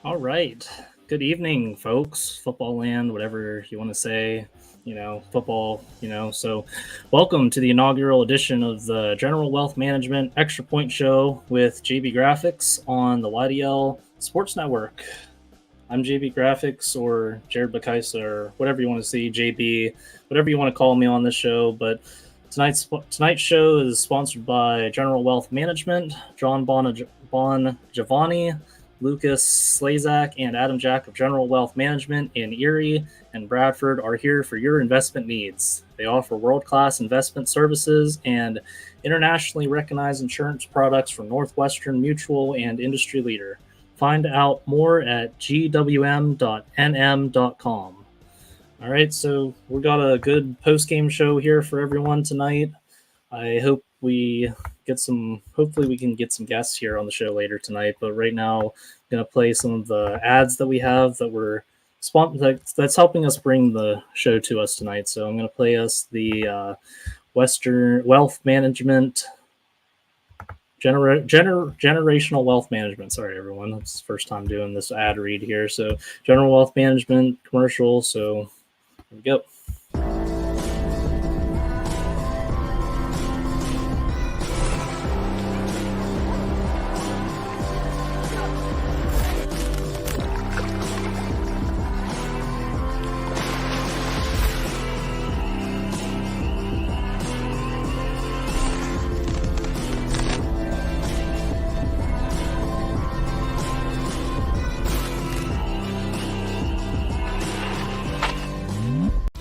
All right. Good evening, folks. Football land, whatever you want to say, football, So, welcome to the inaugural edition of the General Wealth Management Extra Point Show with JB Graphics on the YDL Sports Network. I'm JB Graphics or Jared Bakaisa or whatever you want to see, JB, whatever you want to call me on this show. But tonight's show is sponsored by General Wealth Management, John Bon Giovanni, Lucas Slazak, and Adam Jack of General Wealth Management in Erie and Bradford are here for your investment needs. They offer world-class investment services and internationally recognized insurance products from Northwestern Mutual and industry leader. Find out more at gwm.nm.com. All right, so we got a good post-game show here for everyone tonight. I hope hopefully we can get some guests here on the show later tonight, but right now I'm going to play some of the ads that we have that's helping us bring the show to us tonight. So I'm going to play us the Western Wealth Management Generational Wealth Management. Sorry, everyone. It's the first time doing this ad read here. So General Wealth Management commercial. So here we go.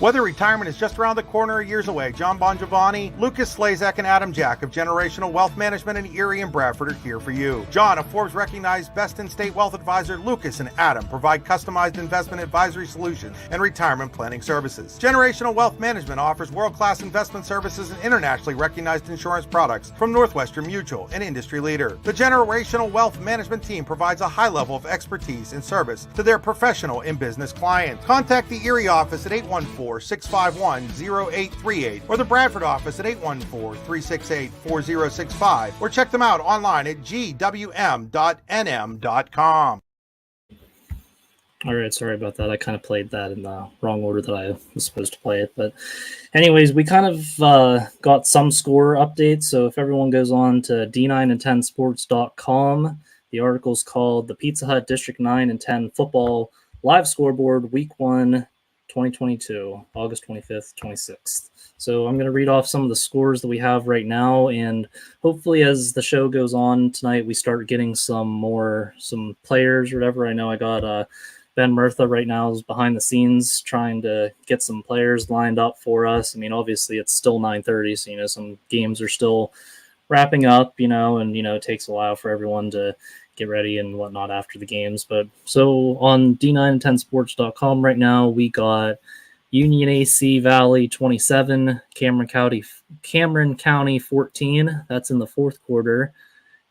Whether retirement is just around the corner or years away, John Bon Giovanni, Lucas Slazak, and Adam Jack of Generational Wealth Management in Erie and Bradford are here for you. John, a Forbes-recognized best-in-state wealth advisor, Lucas and Adam provide customized investment advisory solutions and retirement planning services. Generational Wealth Management offers world-class investment services and internationally recognized insurance products from Northwestern Mutual, an industry leader. The Generational Wealth Management team provides a high level of expertise and service to their professional and business clients. Contact the Erie office at 814-651-0838 or the Bradford office at 814-368-4065 or check them out online at gwm.nm.com. All right, sorry about that. I kind of played that in the wrong order that I was supposed to play it. But anyways, we kind of got some score updates. So if everyone goes on to d9and10sports.com, the article's called The Pizza Hut District 9 and 10 Football Live Scoreboard Week 1 2022, August 25th, 26th. So I'm going to read off some of the scores that we have right now, and hopefully as the show goes on tonight, we start getting some players or whatever. I know I got Ben Murtha right now is behind the scenes trying to get some players lined up for us. I mean, obviously it's still 9:30, so, some games are still wrapping up, and, it takes a while for everyone to get ready and whatnot after the games. But so on d9and10sports.com right now, we got Union AC Valley 27, Cameron County 14. That's in the fourth quarter.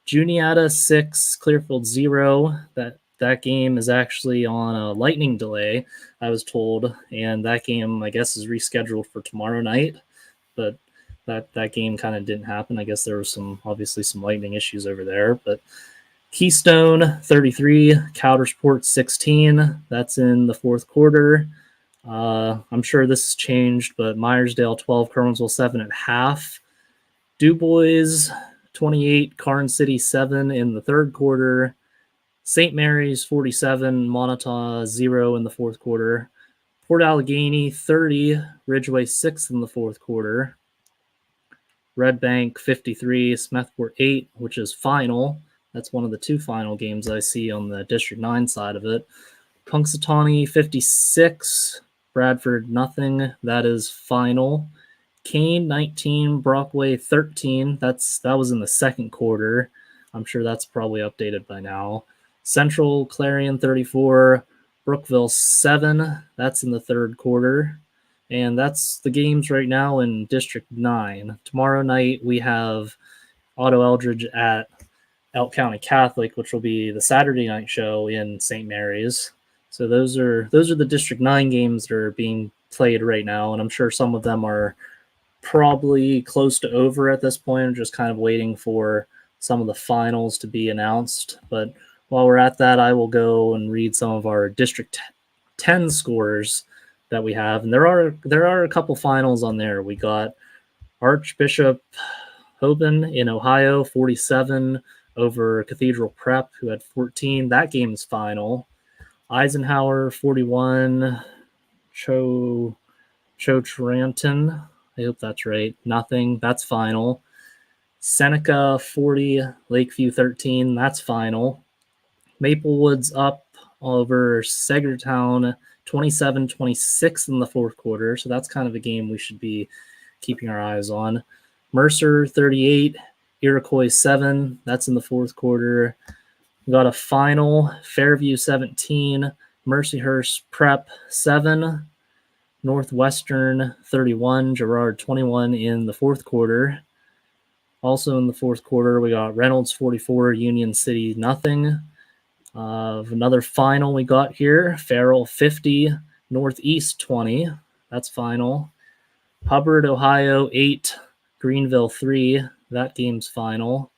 Juniata 6, Clearfield 0. That game is actually on a lightning delay, I was told, and that game, I guess, is rescheduled for tomorrow night. But that game kind of didn't happen. I guess there was obviously some lightning issues over there. But Keystone 33, Coudersport 16. That's in the fourth quarter. I'm sure this has changed, but Myersdale 12, Kerwinsville 7 at half. DuBois 28, Karn City 7 in the third quarter. St. Mary's 47, Montauk 0 in the fourth quarter. Port Allegheny 30, Ridgeway 6 in the fourth quarter. Red Bank 53, Smethport 8, which is final. That's one of the two final games I see on the District 9 side of it. Punxsutawney 56, Bradford nothing. That is final. Kane 19, Brockway 13. That was in the second quarter. I'm sure that's probably updated by now. Central Clarion 34, Brookville 7. That's in the third quarter. And that's the games right now in District 9. Tomorrow night we have Otto Eldridge at Elk County Catholic, which will be the Saturday night show in St. Mary's. So those are the District 9 games that are being played right now, and I'm sure some of them are probably close to over at this point. I'm just kind of waiting for some of the finals to be announced. But while we're at that, I will go and read some of our District 10 scores that we have, and there are a couple finals on there. We got Archbishop Hoban in Ohio, 47 over Cathedral Prep, who had 14. That game's final. Eisenhower, 41. Chotranton, I hope that's right. Nothing. That's final. Seneca, 40. Lakeview, 13. That's final. Maplewoods up over Sagertown, 27-26 in the fourth quarter. So that's kind of a game we should be keeping our eyes on. Mercer, 38. Iroquois, 7. That's in the fourth quarter. We got a final. Fairview, 17. Mercyhurst Prep, 7. Northwestern, 31. Girard, 21 in the fourth quarter. Also in the fourth quarter, we got Reynolds, 44. Union City, nothing. Another final we got here. Farrell, 50. Northeast, 20. That's final. Hubbard, Ohio, 8. Greenville, 3. That game's final.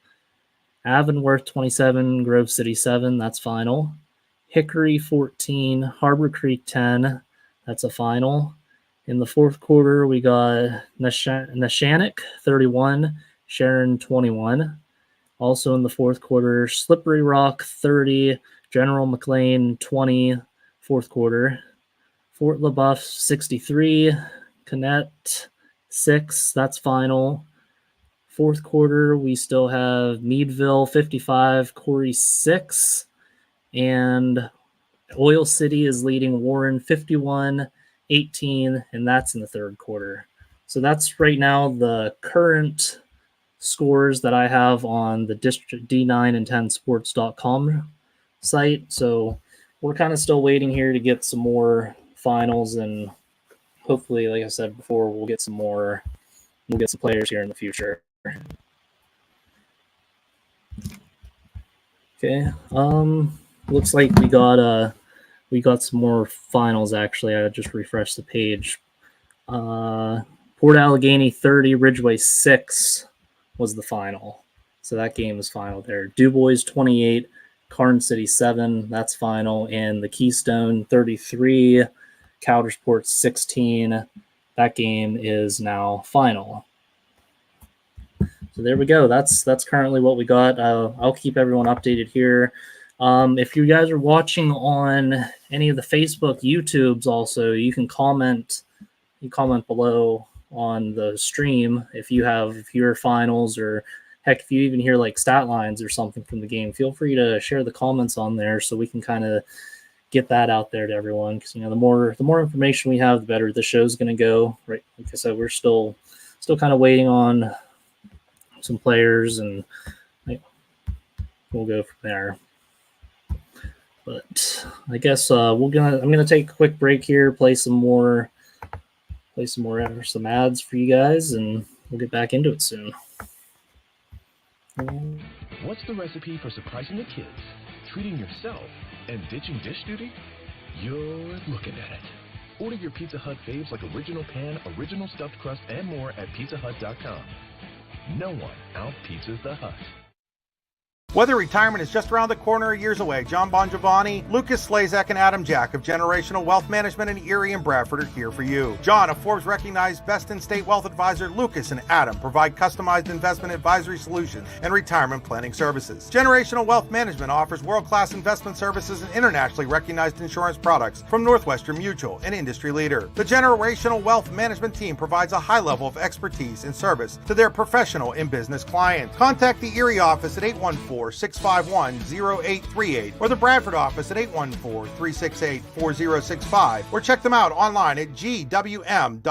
Avonworth, 27. Grove City, 7. That's final. Hickory, 14. Harbor Creek, 10. That's a final. In the fourth quarter, we got Neshannock, 31. Sharon, 21. Also in the fourth quarter, Slippery Rock, 30. General McLean, 20. Fourth quarter. Fort LaBeouf, 63. Connect, 6. That's final. Fourth quarter, we still have Meadville, 55. Corey, 6. And Oil City is leading Warren, 51-18, and that's in the third quarter. So that's right now the current scores that I have on the District D9 and 10 sports.com site. So we're kind of still waiting here to get some more finals, and hopefully, like I said before, we'll get some players here in the future. Okay. Looks like we got some more finals actually. I just refreshed the page. Port Allegheny 30, Ridgeway 6 was the final. So that game is final there. DuBois 28, Karn City 7, that's final. And the Keystone 33, Coudersport 16, that game is now final. So there we go. That's currently what we got. I'll keep everyone updated here. If you guys are watching on any of the Facebook, YouTubes also, you can comment below on the stream if you have your finals, or heck, if you even hear like stat lines or something from the game, feel free to share the comments on there so we can kind of get that out there to everyone. Because the more information we have, the better the show's going to go. Right? Like I said, we're still kind of waiting on some players, and we'll go from there. But I guess I'm gonna take a quick break here, play some ads for you guys, and we'll get back into it soon. What's the recipe for surprising the kids, treating yourself, and ditching dish duty? You're looking at it. Order your Pizza Hut faves like original pan, original stuffed crust, and more at pizzahut.com. No one out-pizzas the Hut. Whether retirement is just around the corner or years away, John Bongiovanni, Lucas Slazak, and Adam Jack of Generational Wealth Management in Erie and Bradford are here for you. John, a Forbes-recognized best-in-state wealth advisor, Lucas and Adam provide customized investment advisory solutions and retirement planning services. Generational Wealth Management offers world-class investment services and internationally recognized insurance products from Northwestern Mutual, an industry leader. The Generational Wealth Management team provides a high level of expertise and service to their professional and business clients. Contact the Erie office at 814-651-0838 or the Bradford office at 814-368-4065, or check them out online at gwm.nm.com.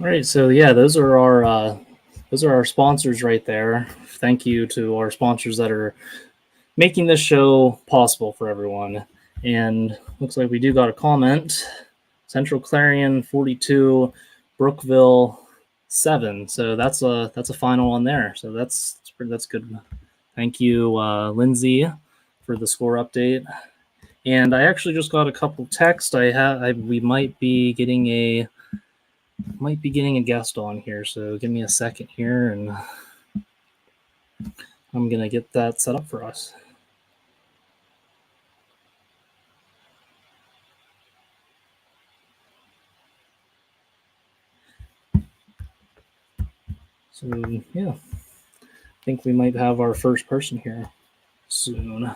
All right, so yeah, those are our those are our sponsors right there. Thank you to our sponsors that are making this show possible for everyone. And looks like we do got a comment. Central Clarion 42, Brookville 7. So that's a final on there. So that's good. Thank you, Lindsay, for the score update. And I actually just got a couple texts. We might be getting a guest on here. So give me a second here, and I'm gonna get that set up for us. So yeah, I think we might have our first person here soon.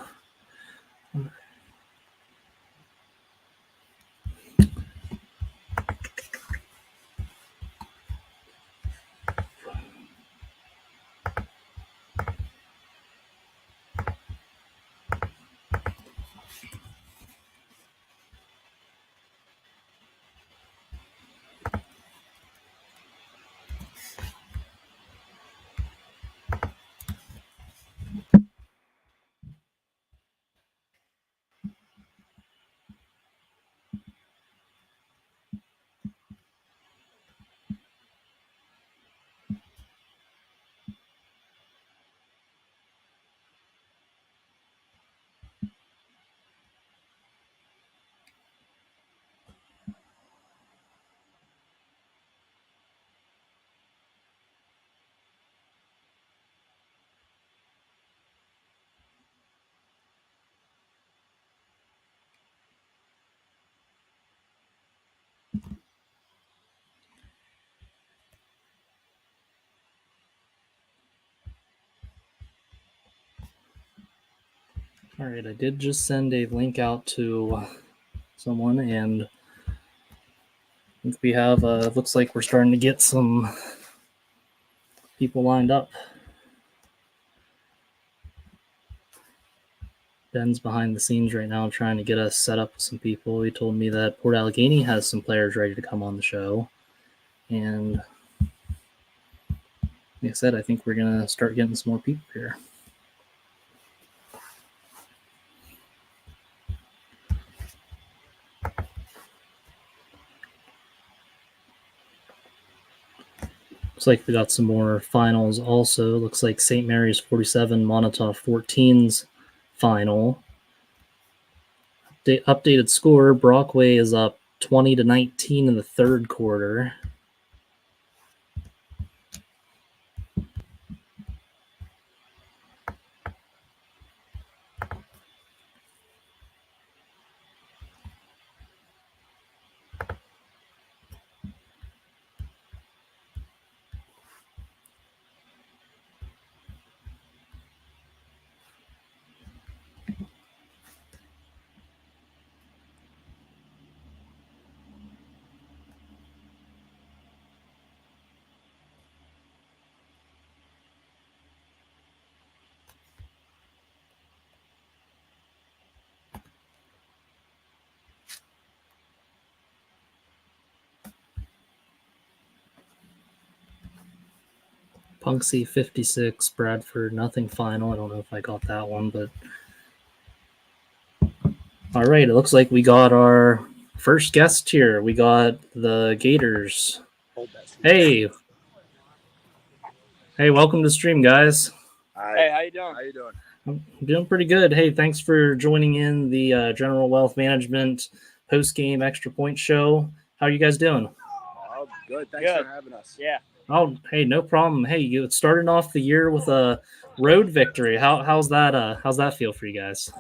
All right, I did just send a link out to someone, and I think we have, looks like we're starting to get some people lined up. Ben's behind the scenes right now trying to get us set up with some people. He told me that Port Allegheny has some players ready to come on the show. And like I said, I think we're going to start getting some more people here. Looks like we got some more finals also. Looks like St. Mary's 47, Montauk 14's final. Updated score, Brockway is up 20-19 in the third quarter. Punksy 56, Bradford, nothing final. I don't know if I got that one, but all right, it looks like we got our first guest here. We got the Gators. Hey, welcome to the stream, guys. Hi. Hey, how you doing? How you doing? I'm doing pretty good. Hey, thanks for joining in the General Wealth Management post-game extra point show. How are you guys doing? Oh, good. Thanks Good. for having us. Yeah. Oh, hey, no problem. Hey, you starting off the year with a road victory. How's that feel for you guys?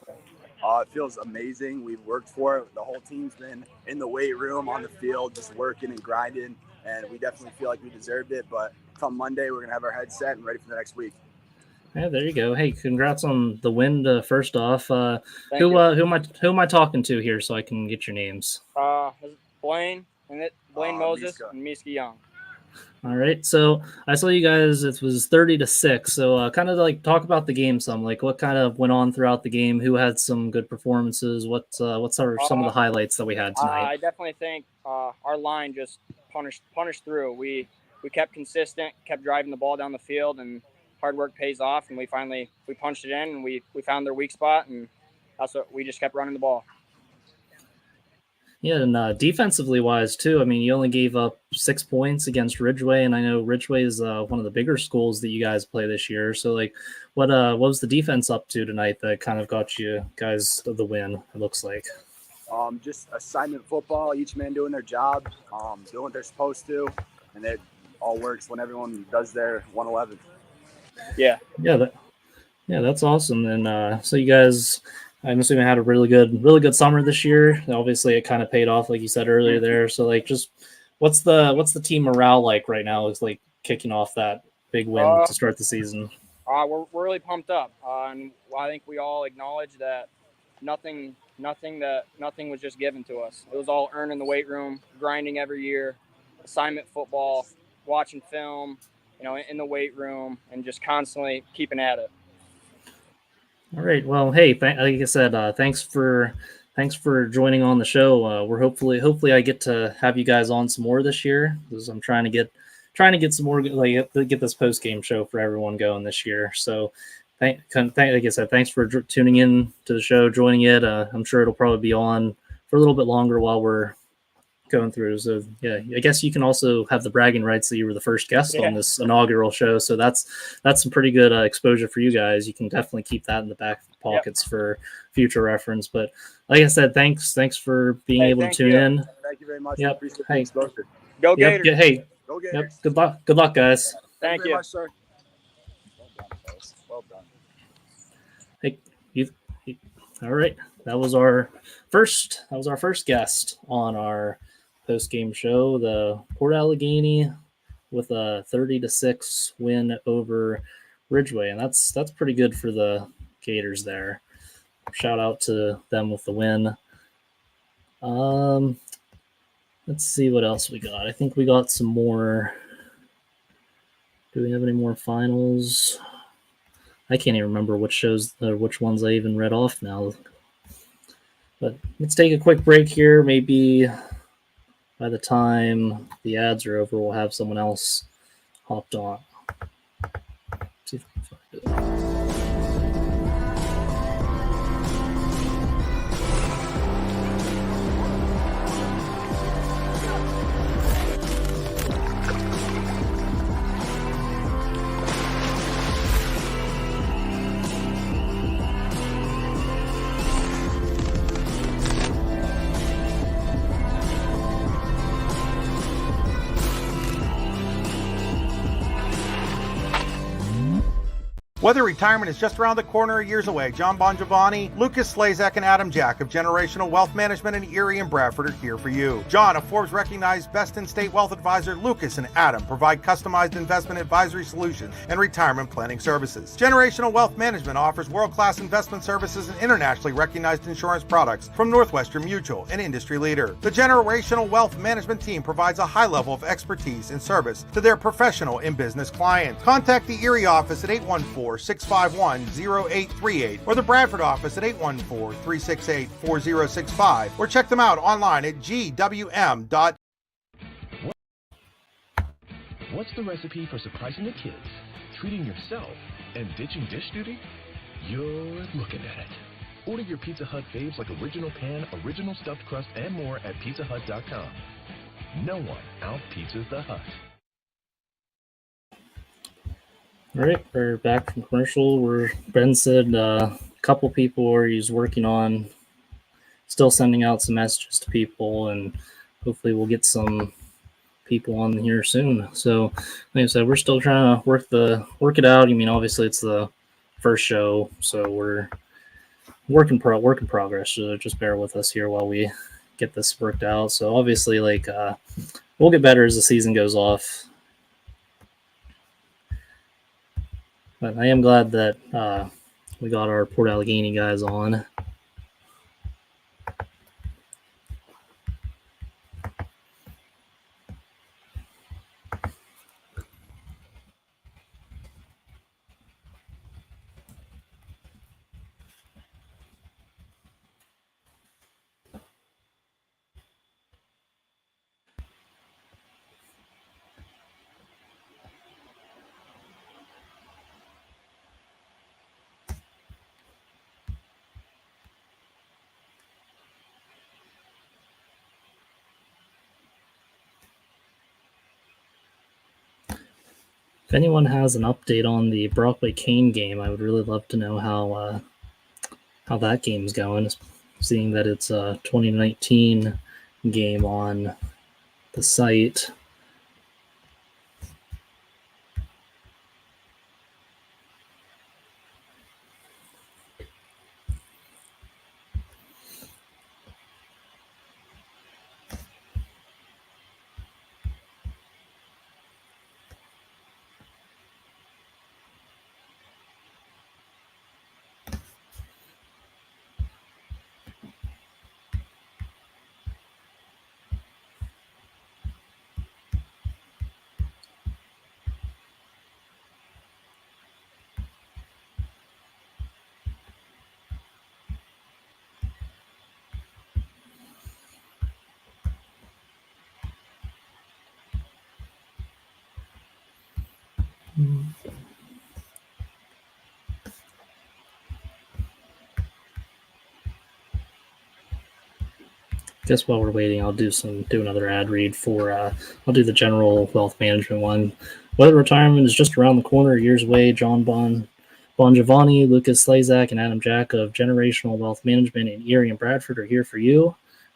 It feels amazing. We've worked for it. The whole team's been in the weight room, on the field, just working and grinding, and we definitely feel like we deserved it. But come Monday, we're gonna have our heads set and ready for the next week. Yeah, there you go. Hey, congrats on the win. First off, Thank who you. am I talking to here so I can get your names? Blaine Moses Miska. and Miska Young. All right. So I saw you guys. It was 30-6. So kind of like talk about the game some. Like what kind of went on throughout the game? Who had some good performances? What's some of the highlights that we had tonight? I definitely think our line just punished through. We we kept consistent, kept driving the ball down the field, and hard work pays off. And we punched it in, and we found their weak spot, and that's what we just kept running the ball. Yeah, and defensively wise too. I mean, you only gave up 6 points against Ridgeway, and I know Ridgeway is one of the bigger schools that you guys play this year. So, like, what was the defense up to tonight that kind of got you guys the win? It looks like just assignment football, each man doing their job, doing what they're supposed to, and it all works when everyone does their 111. Yeah, that's awesome. And so you guys, I'm assuming, had a really good summer this year. Obviously, it kind of paid off, like you said earlier there. So, like, just what's the team morale like right now? It's like kicking off that big win to start the season. We're really pumped up, and I think we all acknowledge that nothing was just given to us. It was all earned in the weight room, grinding every year, assignment football, watching film, in the weight room, and just constantly keeping at it. All right. Well, hey, like I said, thanks for joining on the show. We're hopefully I get to have you guys on some more this year, because I'm trying to get some more, like, get this post game show for everyone going this year. So, like I said, thanks for tuning in to the show, joining it. I'm sure it'll probably be on for a little bit longer while we're going through. So yeah, I guess you can also have the bragging rights that you were the first guest on this inaugural show. So that's some pretty good exposure for you guys. You can definitely keep that in the back pockets for future reference. But like I said, thanks for being able to tune in. Thank you very much. Yep. Hey. Go Gators. Hey. Go Gators. Yep. Good luck, guys. Thank you. Very much, sir. Well done. Hey, all right. That was our first guest on our post-game show, the Port Allegheny, with a 30-6 win over Ridgeway, and that's pretty good for the Gators there. Shout out to them with the win. Let's see what else we got. I think we got some more. Do we have any more finals? I can't even remember which ones I even read off now. But let's take a quick break here. Maybe by the time the ads are over, we'll have someone else hopped on. Let's see if I can find it. Whether retirement is just around the corner or years away, John Bongiovanni, Lucas Slazak, and Adam Jack of Generational Wealth Management in Erie and Bradford are here for you. John, a Forbes-recognized best-in-state wealth advisor, Lucas and Adam provide customized investment advisory solutions and retirement planning services. Generational Wealth Management offers world-class investment services and internationally recognized insurance products from Northwestern Mutual, an industry leader. The Generational Wealth Management team provides a high level of expertise and service to their professional and business clients. Contact the Erie office at 814-651-0838 or the Bradford office at 814-368-4065 or check them out online at gwm. What's the recipe for surprising the kids, treating yourself, and ditching dish duty? You're looking at it. Order your Pizza Hut faves like original pan, original stuffed crust, and more at pizzahut.com. No one out-pizzas the Hut. All right, we're back from commercial. Ben said a couple people are working on still sending out some messages to people, and hopefully we'll get some people on here soon. So, like I said, we're still trying to work it out. I mean, obviously it's the first show, so we're work in progress. So just bear with us here while we get this worked out. So obviously, we'll get better as the season goes off. But I am glad that we got our Port Allegheny guys on. If anyone has an update on the Brockway Kane game, I would really love to know how that game's going, seeing that it's a 2019 game on the site. Guess while we're waiting, I'll do another ad read for I'll do the general wealth management one. Whether retirement is just around the corner or years away, John Giovanni, Lucas Slazak, and Adam Jack of Generational Wealth Management in Erie and Bradford are here for you.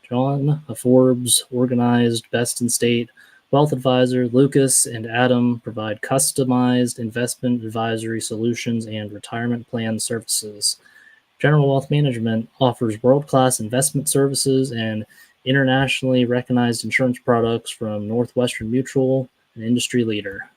John, a Forbes organized best in state wealth advisor, Lucas and Adam provide customized investment advisory solutions and retirement plan services. General Wealth Management offers world-class investment services and internationally recognized insurance products from Northwestern Mutual, an industry leader.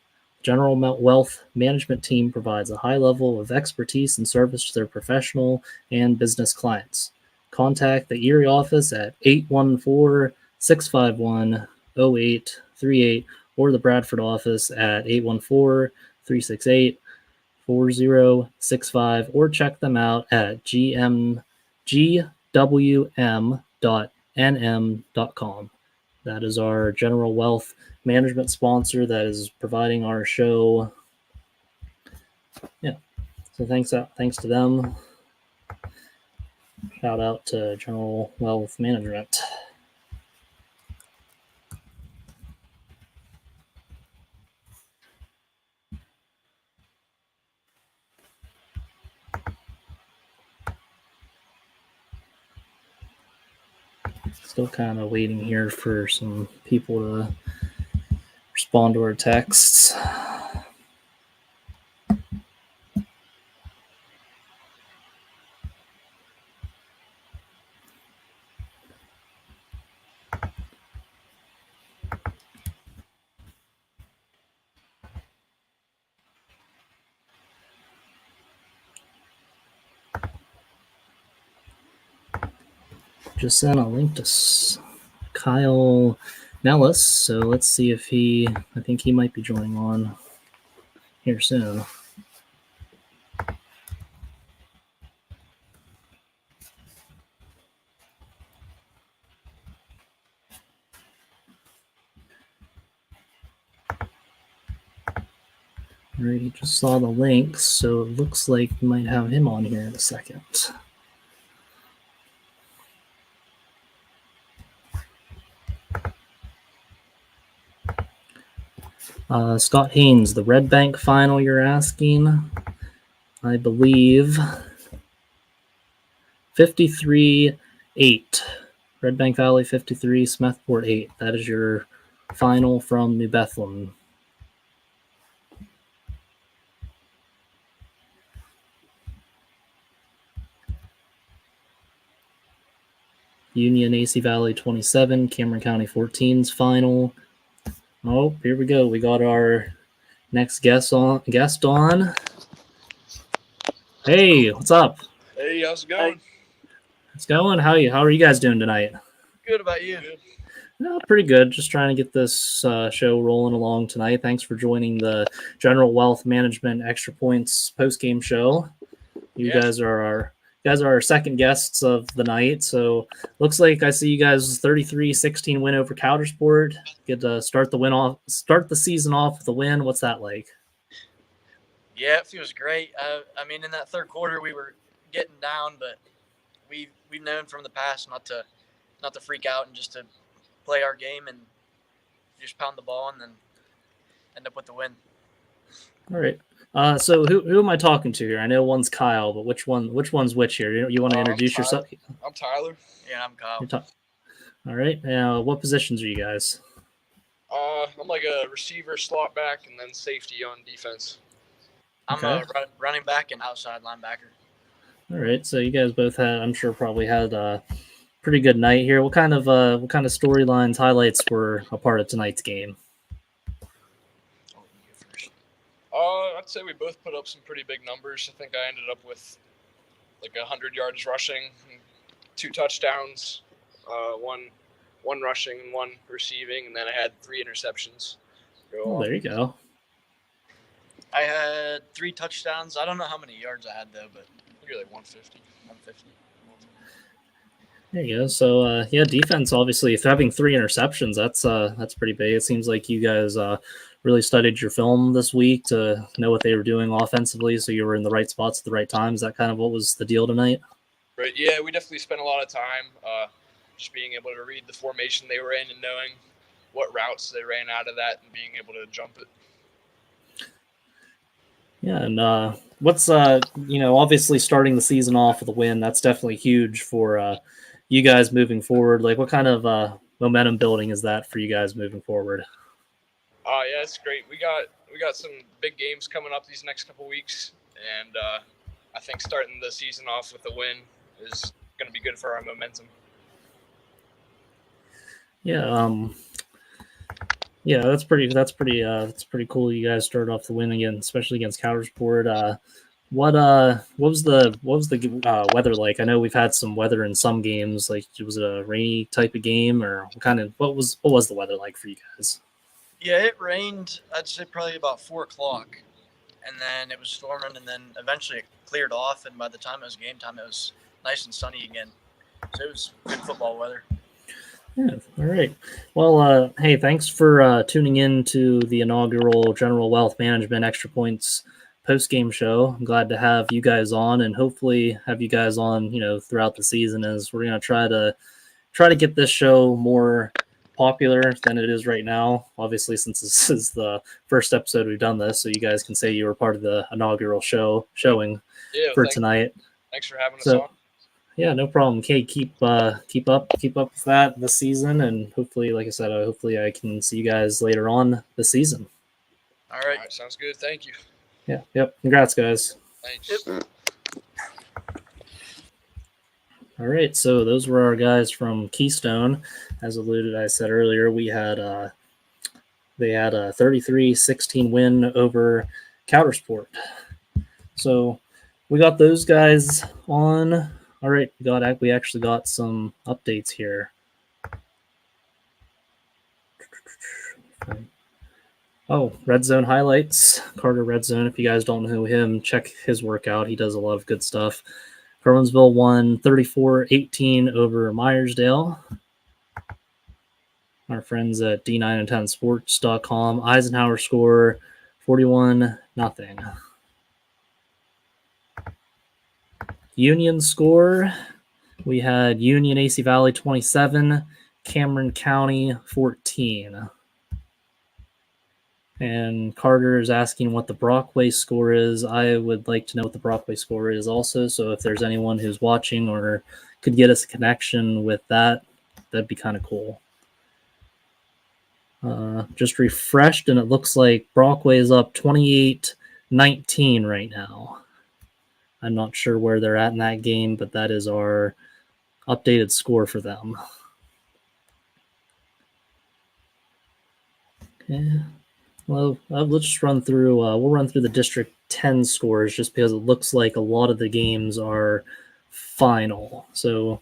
General Wealth Management team provides a high level of expertise and service to their professional and business clients. Contact the Erie office at 814-651-0838 or the Bradford office at 814-368-4065 or check them out at gwm.nm.com. That is our General Wealth Management sponsor that is providing our show. Yeah, so thanks to them. Shout out to General Wealth Management. Still kind of waiting here for some people to respond to our texts. Just sent a link to Kyle Nellis, so let's see if I think he might be joining on here soon. Already just saw the link, so it looks like we might have him on here in a second. Scott Haynes, the Red Bank final you're asking, I believe 53-8. Red Bank Valley 53, Smethport 8. That is your final from New Bethlehem. Union AC Valley 27, Cameron County 14's final. Oh, here we go. We got our next guest on. Hey, what's up? Hey, how's it going? It's going. How are you guys doing tonight? Good. About you? No, pretty good. Just trying to get this show rolling along tonight. Thanks for joining the General Wealth Management Extra Points post-game show. You guys are our second guests of the night. So looks like I see you guys 33-16 win over Coudersport. Get to start the season off with a win. What's that like? Yeah, it feels great. I mean, in that third quarter, we were getting down, but we've known from the past not to freak out and just to play our game and just pound the ball and then end up with the win. All right. So who am I talking to here? I know one's Kyle, but which one's which here? You want to introduce yourself? I'm Tyler. Yeah, I'm Kyle. All right. Now, what positions are you guys? I'm like a receiver, slot back, and then safety on defense. I'm a running back and outside linebacker. All right. So you guys both I'm sure probably had a pretty good night here. What kind of storylines, highlights were a part of tonight's game? I'd say we both put up some pretty big numbers. I think I ended up with like 100 yards rushing, 2 touchdowns, one rushing and 1 receiving, and then I had 3 interceptions. There you go. I had 3 touchdowns. I don't know how many yards I had though, but maybe like 150. There you go. So defense, obviously, if having 3 interceptions, that's pretty big. It seems like you guys really studied your film this week to know what they were doing offensively, so you were in the right spots at the right time. Is that kind of what was the deal tonight? Right. Yeah, we definitely spent a lot of time just being able to read the formation they were in and knowing what routes they ran out of that and being able to jump it. Yeah, and what's obviously starting the season off with a win, that's definitely huge for you guys moving forward. Like, what kind of momentum building is that for you guys moving forward? Yeah, it's great. We got some big games coming up these next couple weeks, and I think starting the season off with a win is going to be good for our momentum. Yeah, that's pretty cool. You guys started off the win again, especially against Countersport. What was the weather like? I know we've had some weather in some games. Like, was it a rainy type of game, or what was the weather like for you guys? Yeah, it rained. I'd say probably about 4 o'clock, and then it was storming, and then eventually it cleared off. And by the time it was game time, it was nice and sunny again. So it was good football weather. Yeah, all right. Well, hey, thanks for tuning in to the inaugural General Wealth Management Extra Points post-game show. I'm glad to have you guys on, and hopefully have you guys on, throughout the season, as we're going to try to get this show more popular than it is right now. Obviously, since this is the first episode we've done this, so you guys can say you were part of the inaugural showing for tonight. Thanks for having us on. Yeah, no problem. Okay, keep up with that this season, and hopefully, like I said, hopefully I can see you guys later on this season. All right, sounds good. Thank you. Yeah, yep. Congrats, guys. Thanks. Yep. All right, so those were our guys from Keystone. As alluded, I said earlier, they had a 33-16 win over Countersport. So we got those guys on. All right, we actually got some updates here. Oh, Red Zone highlights. Carter Red Zone. If you guys don't know him, check his workout. He does a lot of good stuff. Carlinsville won 34-18 over Myersdale. Our friends at D9and10sports.com. Eisenhower score 41-0. Union score, we had Union AC Valley 27, Cameron County 14. And Carter is asking what the Brockway score is. I would like to know what the Brockway score is also. So if there's anyone who's watching or could get us a connection with that, that'd be kind of cool. Just refreshed, and it looks like Brockway is up 28-19 right now. I'm not sure where they're at in that game, but that is our updated score for them. Okay. Well, let's just run through. We'll run through the District 10 scores just because it looks like a lot of the games are final. So,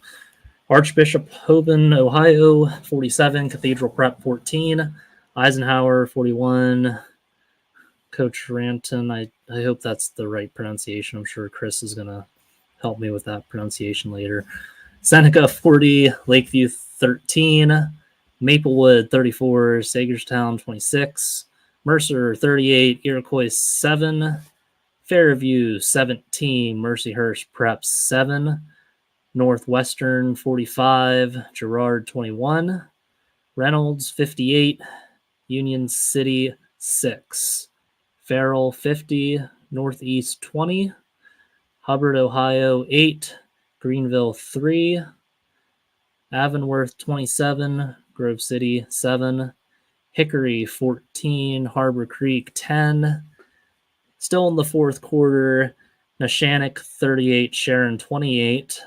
Archbishop Hoban, Ohio, 47. Cathedral Prep, 14. Eisenhower, 41. Coach Ranton, I hope that's the right pronunciation. I'm sure Chris is going to help me with that pronunciation later. Seneca, 40. Lakeview, 13. Maplewood, 34. Sagerstown, 26. Mercer, 38. Iroquois, 7. Fairview, 17. Mercyhurst Prep, 7. Northwestern, 45. Girard, 21. Reynolds, 58. Union City, 6. Farrell 50, Northeast 20, Hubbard, Ohio 8, Greenville 3, Avonworth 27, Grove City 7, Hickory 14, Harbor Creek 10. Still in the fourth quarter, Neshannock 38, Sharon 28,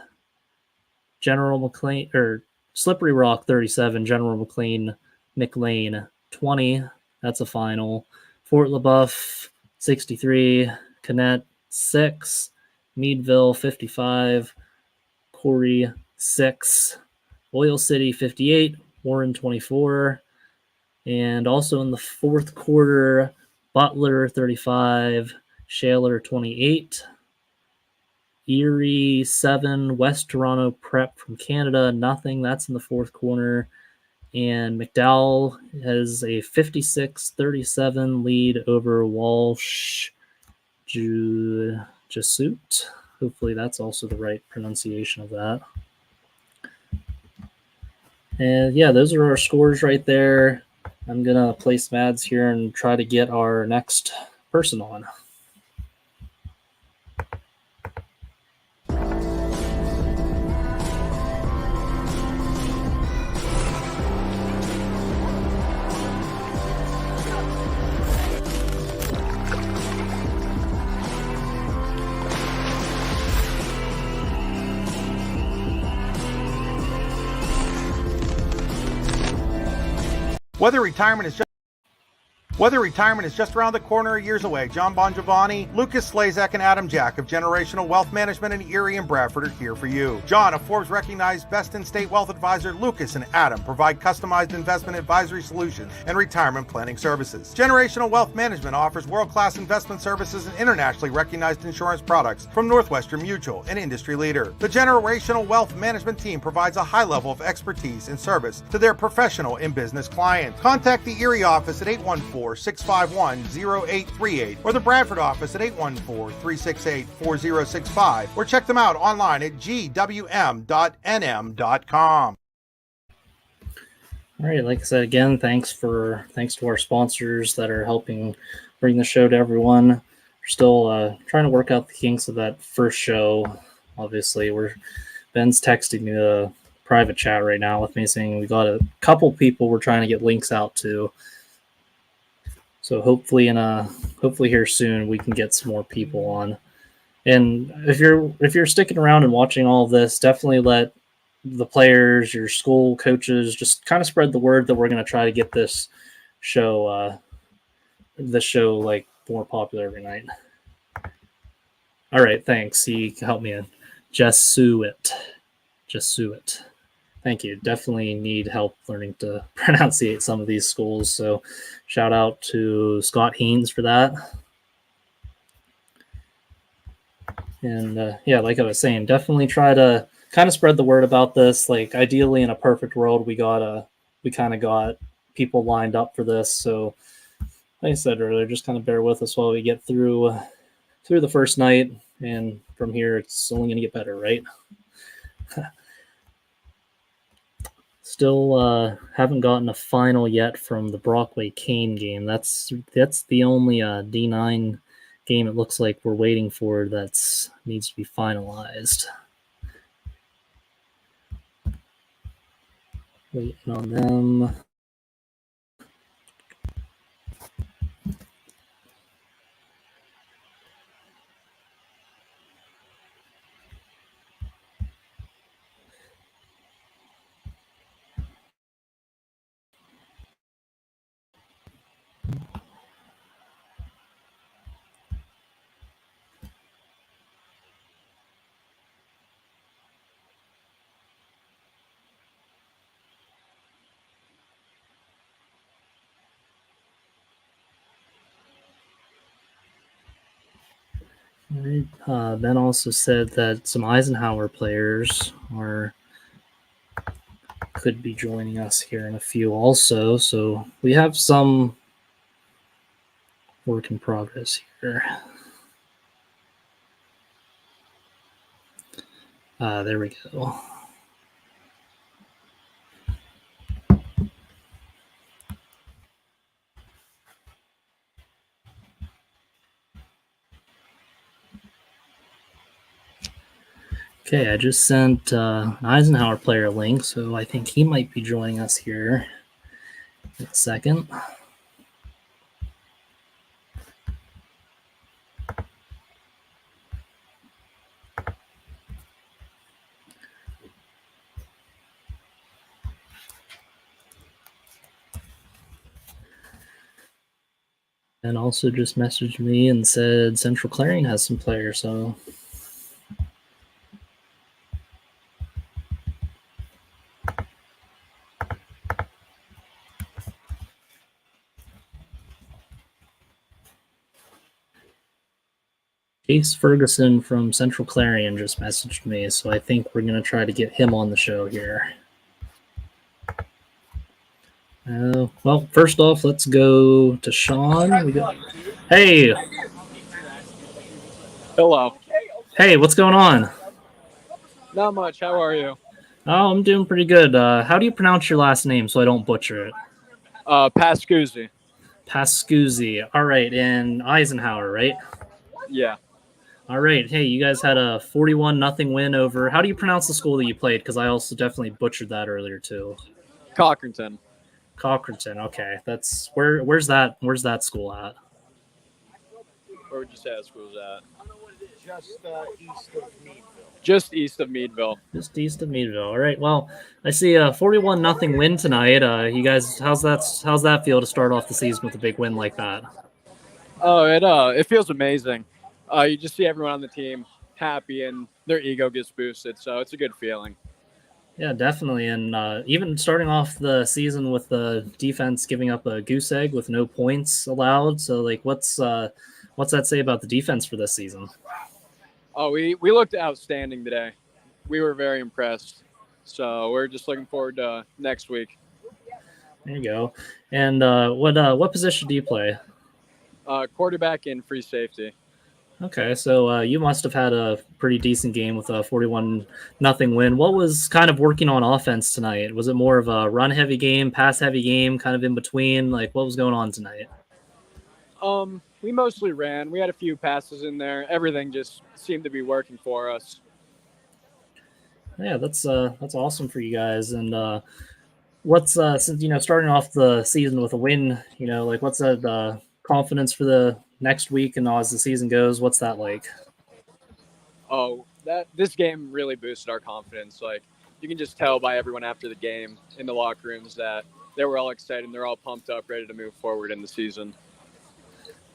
General McLean or Slippery Rock 37, General McLean 20. That's a final. Fort LaBeouf 63, Canet 6, Meadville 55, Corey 6, Oil City 58, Warren 24, and also in the fourth quarter, Butler 35, Shaler 28, Erie 7, West Toronto Prep from Canada, nothing. That's in the fourth quarter. And McDowell has a 56-37 lead over Walsh Jesuit. Hopefully that's also the right pronunciation of that. And yeah, those are our scores right there. I'm going to place Mads here and try to get our next person on. Whether retirement is just around the corner or years away, John Bongiovanni, Lucas Slazak, and Adam Jack of Generational Wealth Management in Erie and Bradford are here for you. John, a Forbes-recognized best-in-state wealth advisor, Lucas and Adam provide customized investment advisory solutions and retirement planning services. Generational Wealth Management offers world-class investment services and internationally recognized insurance products from Northwestern Mutual, an industry leader. The Generational Wealth Management team provides a high level of expertise and service to their professional and business clients. Contact the Erie office at 814-651-0838 or the Bradford office at 814-368-4065 or check them out online at gwm.nm.com. All right, like I said again, thanks to our sponsors that are helping bring the show to everyone. We're still trying to work out the kinks of that first show. Obviously, Ben's texting me the private chat right now with me saying we got a couple people we're trying to get links out to. So hopefully here soon we can get some more people on. And if you're sticking around and watching all of this, definitely let the players, your school coaches, just kind of spread the word that we're going to try to get this show like more popular every night. All right, thanks. He helped me in. Jesuit. Thank you. Definitely need help learning to pronunciate some of these schools. So shout out to Scott Haynes for that. And yeah, like I was saying, definitely try to kind of spread the word about this. Like ideally in a perfect world, we kind of got people lined up for this. So like I said earlier, just kind of bear with us while we get through the first night. And from here, it's only going to get better, right? Still haven't gotten a final yet from the Brockway-Kane game. That's the only D9 game it looks like we're waiting for that needs to be finalized. Waiting on them. Ben also said that some Eisenhower players could be joining us here in a few also. So we have some work in progress here. There we go. Okay, I just sent an Eisenhower player link, so I think he might be joining us here in a second. And also just messaged me and said Central Clarion has some players, so Chase Ferguson from Central Clarion just messaged me, so I think we're going to try to get him on the show here. Well, first off, let's go to Sean. Hey! Hello. Hey, what's going on? Not much. How are you? Oh, I'm doing pretty good. How do you pronounce your last name so I don't butcher it? Pascuzzi. Pascuzzi. All right, in Eisenhower, right? Yeah. All right. Hey, you guys had a 41-0 win over. How do you pronounce the school that you played? Because I also definitely butchered that earlier too. Cochranton. Cochranton. Okay, that's where's that school at? Where would you say that school's at? Just east of Meadville. Just east of Meadville. Just east of Meadville. All right. Well, I see a 41-0 win tonight. You guys, how's that feel to start off the season with a big win like that? Oh, it feels amazing. You just see everyone on the team happy and their ego gets boosted, so it's a good feeling. Yeah, definitely. And even starting off the season with the defense giving up a goose egg with no points allowed. So, like, what's that say about the defense for this season? Oh, we looked outstanding today. We were very impressed. So we're just looking forward to next week. There you go. And what position do you play? Quarterback and free safety. Okay, so you must have had a pretty decent game with a 41-0 win. What was kind of working on offense tonight? Was it more of a run-heavy game, pass-heavy game, kind of in between? Like, what was going on tonight? We mostly ran. We had a few passes in there. Everything just seemed to be working for us. Yeah, that's awesome for you guys. And what's since starting off the season with a win, like what's that confidence for the next week and as the season goes? What's that like? Oh, this game really boosted our confidence. Like you can just tell by everyone after the game in the locker rooms that they were all excited and they're all pumped up, ready to move forward in the season.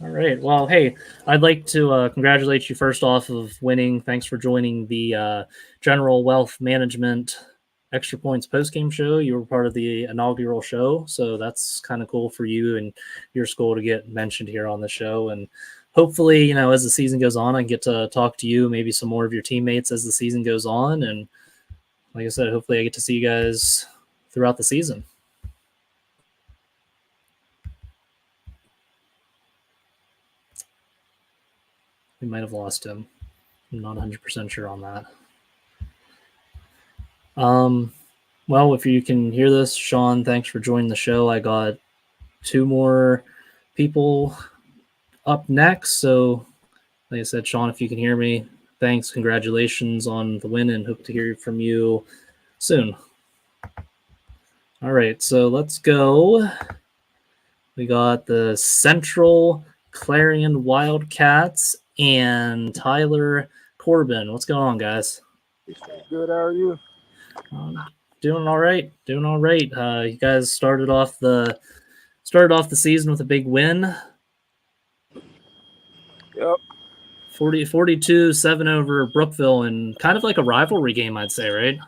All right. Well, hey, I'd like to congratulate you first off of winning. Thanks for joining the General Wealth Management Extra Points postgame show. You were part of the inaugural show, so that's kind of cool for you and your school to get mentioned here on the show. And hopefully, as the season goes on, I get to talk to you, maybe some more of your teammates as the season goes on. And like I said, hopefully I get to see you guys throughout the season. We might have lost him. I'm not 100% sure on that. Well, if you can hear this, Sean, thanks for joining the show. I got 2 more people up next. So, like I said, Sean, if you can hear me, thanks. Congratulations on the win and hope to hear from you soon. All right, so let's go. We got the Central Clarion Wildcats and Tyler Corbin. What's going on, guys? Good. How are you? Doing all right. You guys started off the season with a big win. Yep. 42-7 over Brookville, and kind of like a rivalry game, I'd say, right?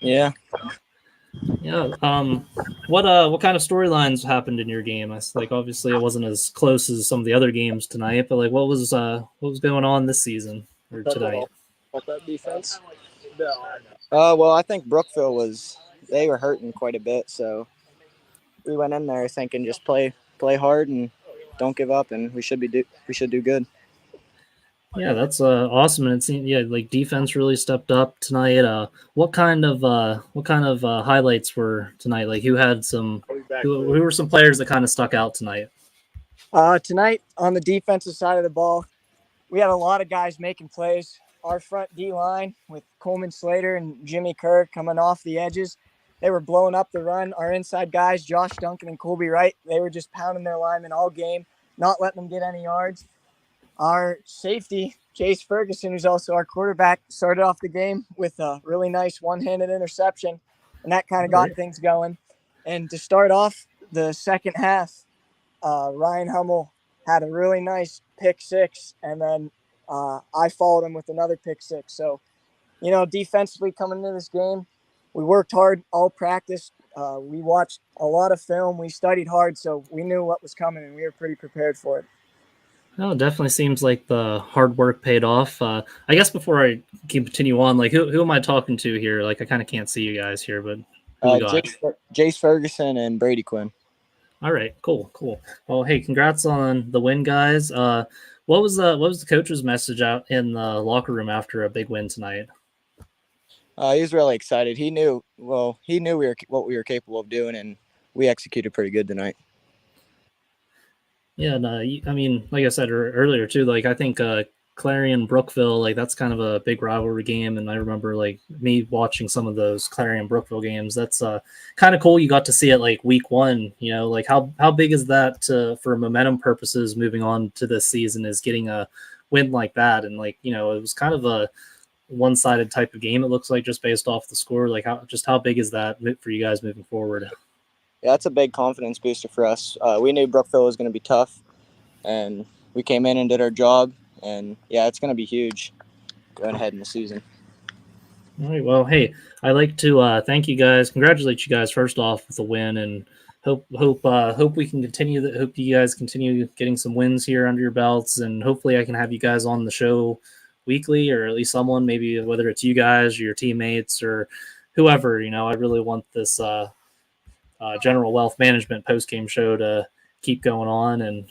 Yeah. Yeah. What kind of storylines happened in your game? Obviously it wasn't as close as some of the other games tonight, but like what was going on this season or tonight? That defense. Well, I think Brookville they were hurting quite a bit, so we went in there thinking just play hard and don't give up, and we should do good. Yeah, that's awesome, and it seemed like defense really stepped up tonight. What kind of highlights were tonight? Like who were some players that kind of stuck out tonight? Tonight on the defensive side of the ball, we had a lot of guys making plays. Our front D line with Coleman Slater and Jimmy Kerr coming off the edges, they were blowing up the run. Our inside guys, Josh Duncan and Colby Wright, they were just pounding their linemen all game, not letting them get any yards. Our safety, Jace Ferguson, who's also our quarterback, started off the game with a really nice one-handed interception, and that kind of got things going. And to start off the second half, Ryan Hummel had a really nice pick six, and then I followed him with another pick six. So, defensively coming into this game, we worked hard all practice. We watched a lot of film. We studied hard, so we knew what was coming, and we were pretty prepared for it. No, it definitely seems like the hard work paid off. I guess before I continue on, like who am I talking to here? Like I kind of can't see you guys here, but Jace Ferguson and Brady Quinn. All right, cool. Well, hey, congrats on the win, guys. What was the coach's message out in the locker room after a big win tonight? He was really excited. He knew what we were capable of doing, and we executed pretty good tonight. Yeah, and I mean, like I said earlier too, like I think Clarion Brookville, like that's kind of a big rivalry game, and I remember like me watching some of those Clarion Brookville games. That's kind of cool. You got to see it like week one. Like how big is that for momentum purposes moving on to this season? Is getting a win like that, and like it was kind of a one-sided type of game. It looks like just based off the score. Like how big is that for you guys moving forward? Yeah, that's a big confidence booster for us. We knew Brookville was going to be tough, and we came in and did our job. And, yeah, it's going to be huge going ahead in the season. All right, well, hey, I'd like to thank you guys, congratulate you guys first off with the win, and hope we can continue that. Hope you guys continue getting some wins here under your belts, and hopefully I can have you guys on the show weekly, or at least someone, maybe whether it's you guys or your teammates or whoever. I really want this General Wealth Management post-game show to keep going on, and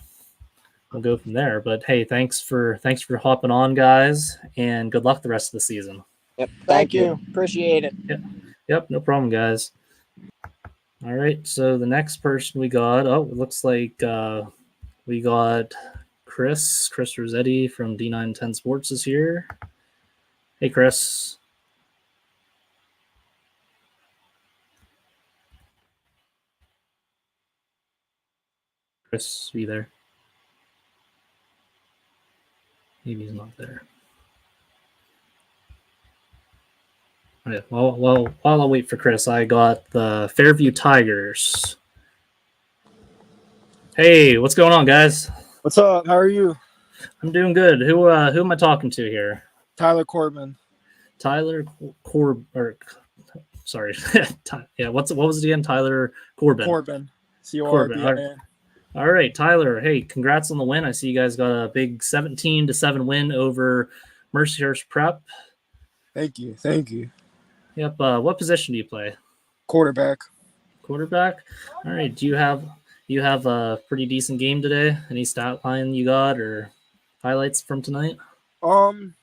we'll go from there. But hey, thanks for hopping on, guys, and good luck the rest of the season. Yep. Thank you. Appreciate it. Yep, no problem, guys. All right, so the next person we got, it looks like we got Chris Rossetti from D910 Sports is here. Hey, Chris. Chris, are you there? Maybe he's not there. All right, well, while I wait for Chris, I got the Fairview Tigers. Hey, what's going on, guys? What's up? How are you? I'm doing good. Who am I talking to here? Tyler Corbin. Tyler sorry. Yeah, what was it again? Tyler Corbin. Corbin. C-O-R-B-I-N. All right, Tyler. Hey, congrats on the win. I see you guys got a big 17-7 win over Mercyhurst Prep. Thank you. Yep. What position do you play? Quarterback. All right. Do you have a pretty decent game today? Any stat line you got or highlights from tonight?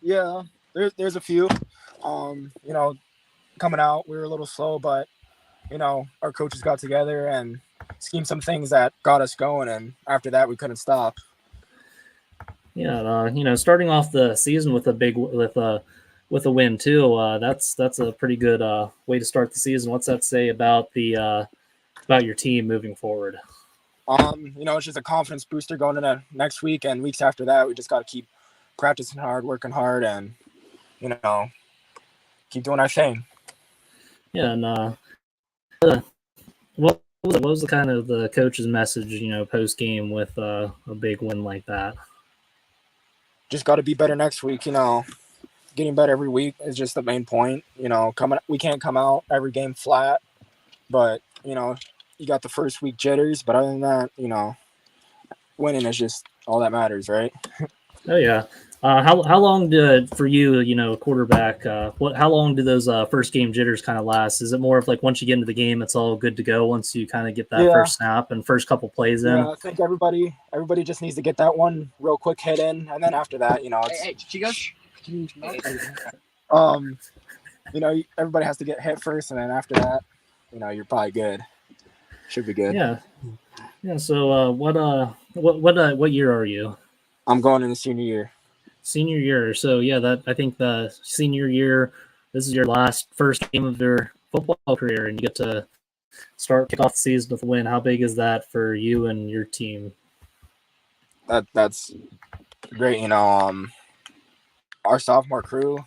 Yeah. There's a few. Coming out, we were a little slow, but our coaches got together and schemed some things that got us going, and after that we couldn't stop. Yeah, starting off the season with a win too. That's a pretty good way to start the season. What's that say about about your team moving forward? It's just a confidence booster going into next week and weeks after that. We just got to keep practicing hard, working hard, and keep doing our thing. Yeah, and what was the kind of the coach's message, post game with a big win like that? Just got to be better next week. Getting better every week is just the main point. We can't come out every game flat, but you got the first week jitters. But other than that, winning is just all that matters, right? Oh yeah. How long for you, quarterback? How long do those first game jitters kind of last? Is it more of like once you get into the game, it's all good to go once you kind of get that first snap and first couple plays in? Yeah, I think everybody just needs to get that one real quick hit in, and then after that, it's everybody has to get hit first, and then after that, you're probably good. Should be good. Yeah. So what year are you? I'm going in the senior year. Senior year. So yeah, I think the senior year, this is your first game of your football career, and you get to kick off the season with a win. How big is that for you and your team? That's great. Our sophomore crew,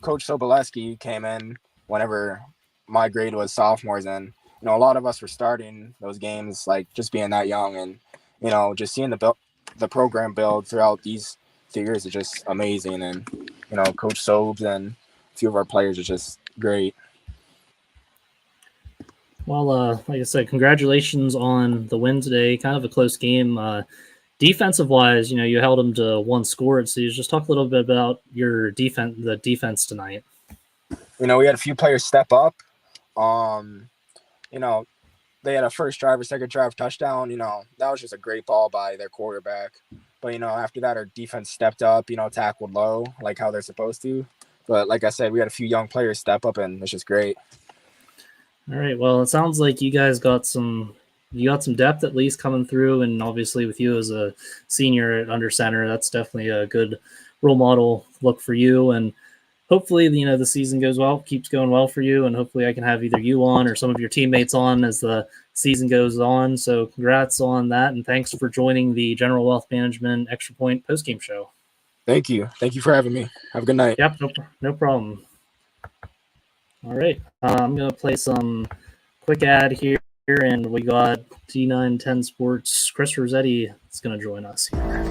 Coach Soboleski came in whenever my grade was sophomores, and a lot of us were starting those games, like just being that young, and just seeing the program build throughout these 2 years is just amazing. And Coach Sobes and a few of our players are just great. Well, like I said, congratulations on the win today. Kind of a close game. Defensive wise, you held them to one score. So you just talk a little bit about your defense tonight. We had a few players step up. They had a first drive or second drive touchdown. That was just a great ball by their quarterback. But, after that, our defense stepped up, tackled low, like how they're supposed to. But like I said, we had a few young players step up, and it's just great. All right. Well, it sounds like you guys got some depth at least coming through. And obviously with you as a senior at under center, that's definitely a good role model look for you. And hopefully, the season keeps going well for you. And hopefully I can have either you on or some of your teammates on as the season goes on. So congrats on that. And thanks for joining the General Wealth Management Extra Point postgame show. Thank you. Thank you for having me. Have a good night. Yep. No problem. All right. I'm going to play some quick ad here. And we got D910 Sports. Chris Rossetti is going to join us here.